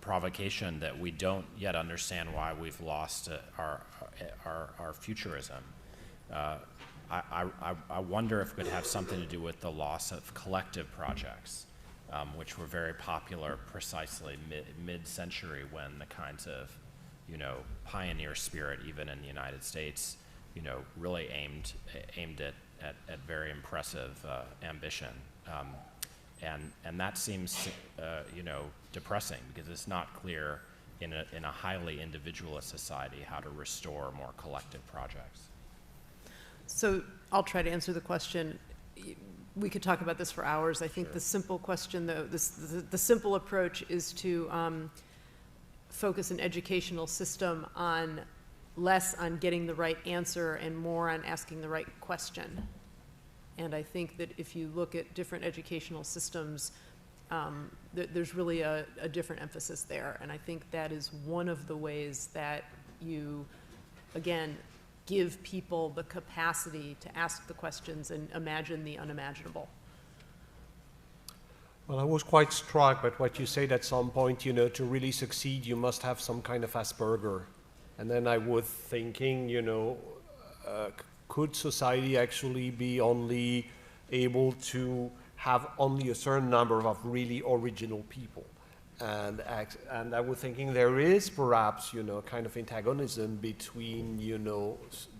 provocation that we don't yet understand why we've lost our futurism. I wonder if it could have something to do with the loss of collective projects, which were very popular precisely mid-century, when the kinds of, pioneer spirit, even in the United States, really aimed at very impressive ambition. And that seems, depressing, because it's not clear in a highly individualist society how to restore more collective projects. So I'll try to answer the question. We could talk about this for hours. I think sure. The simple question, though, the simple approach is to focus an educational system on less on getting the right answer and more on asking the right question. And I think that if you look at different educational systems, there's really a different emphasis there. And I think that is one of the ways that you, again, give people the capacity to ask the questions and imagine the unimaginable. Well, I was quite struck by what you said at some point, to really succeed, you must have some kind of Asperger. And then I was thinking, could society actually be only able to have only a certain number of really original people. And I was thinking there is perhaps, kind of antagonism between,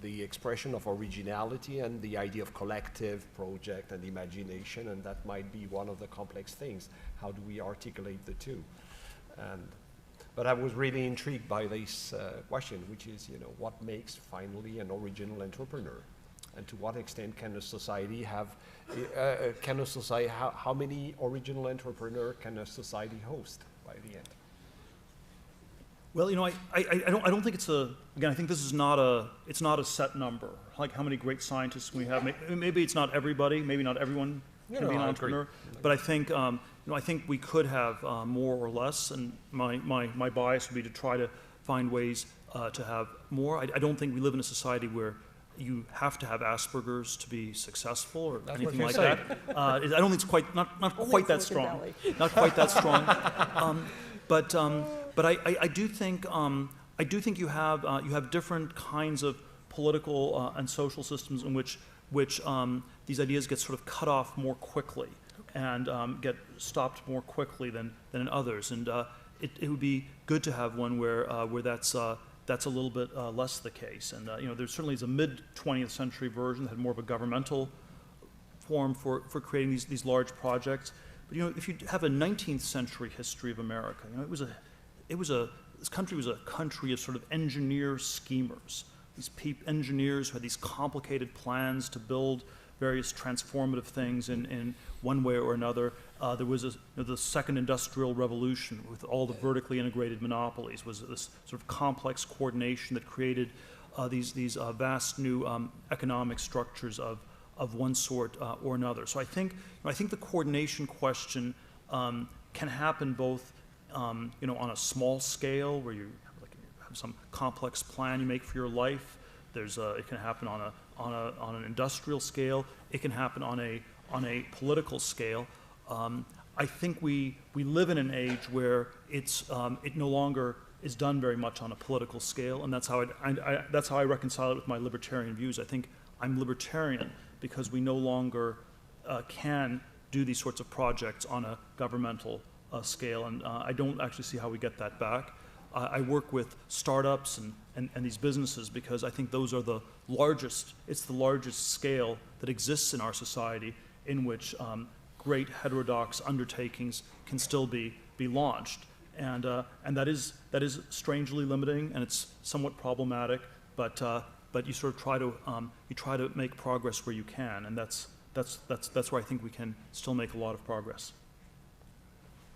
the expression of originality and the idea of collective project and imagination, and that might be one of the complex things. How do we articulate the two? But I was really intrigued by this question, which is, what makes finally an original entrepreneur? And to what extent can a society have, how many original entrepreneurs can a society host by the end? Well, I don't think it's again, I think this is not a set number. Like how many great scientists we have. Maybe it's not everybody, maybe not everyone can be an entrepreneur. But I think, I think we could have more or less, and my bias would be to try to find ways to have more. I don't think we live in a society where you have to have Asperger's to be successful or anything like that. I don't think it's quite not quite that strong. Not quite that strong. But I do think you have different kinds of political and social systems in which these ideas get sort of cut off more quickly and get stopped more quickly than in others. And it would be good to have one where that's a little bit less the case. And there certainly is a mid-20th century version that had more of a governmental form for creating these large projects. But if you have a 19th century history of America, this country was a country of sort of engineer schemers. These engineers who had these complicated plans to build various transformative things in one way or another. There was the second industrial revolution with all the vertically integrated monopolies, was this sort of complex coordination that created these vast new economic structures of one sort or another. So I think the coordination question can happen both on a small scale where you have some complex plan you make for your life. It can happen on an industrial scale. It can happen on a political scale. I think we live in an age where it no longer is done very much on a political scale, and that's how I reconcile it with my libertarian views. I think I'm libertarian because we no longer can do these sorts of projects on a governmental scale, and I don't actually see how we get that back. I work with startups and these businesses because I think those are the largest, it's the largest scale that exists in our society in which great heterodox undertakings can still be launched. And that is strangely limiting, and it's somewhat problematic, but you sort of try to make progress where you can, and that's where I think we can still make a lot of progress.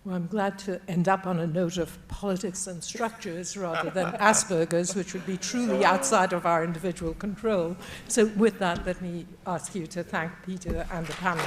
Well, I'm glad to end up on a note of politics and structures rather than Asperger's, which would be truly outside of our individual control. So with that, let me ask you to thank Peter and the panel.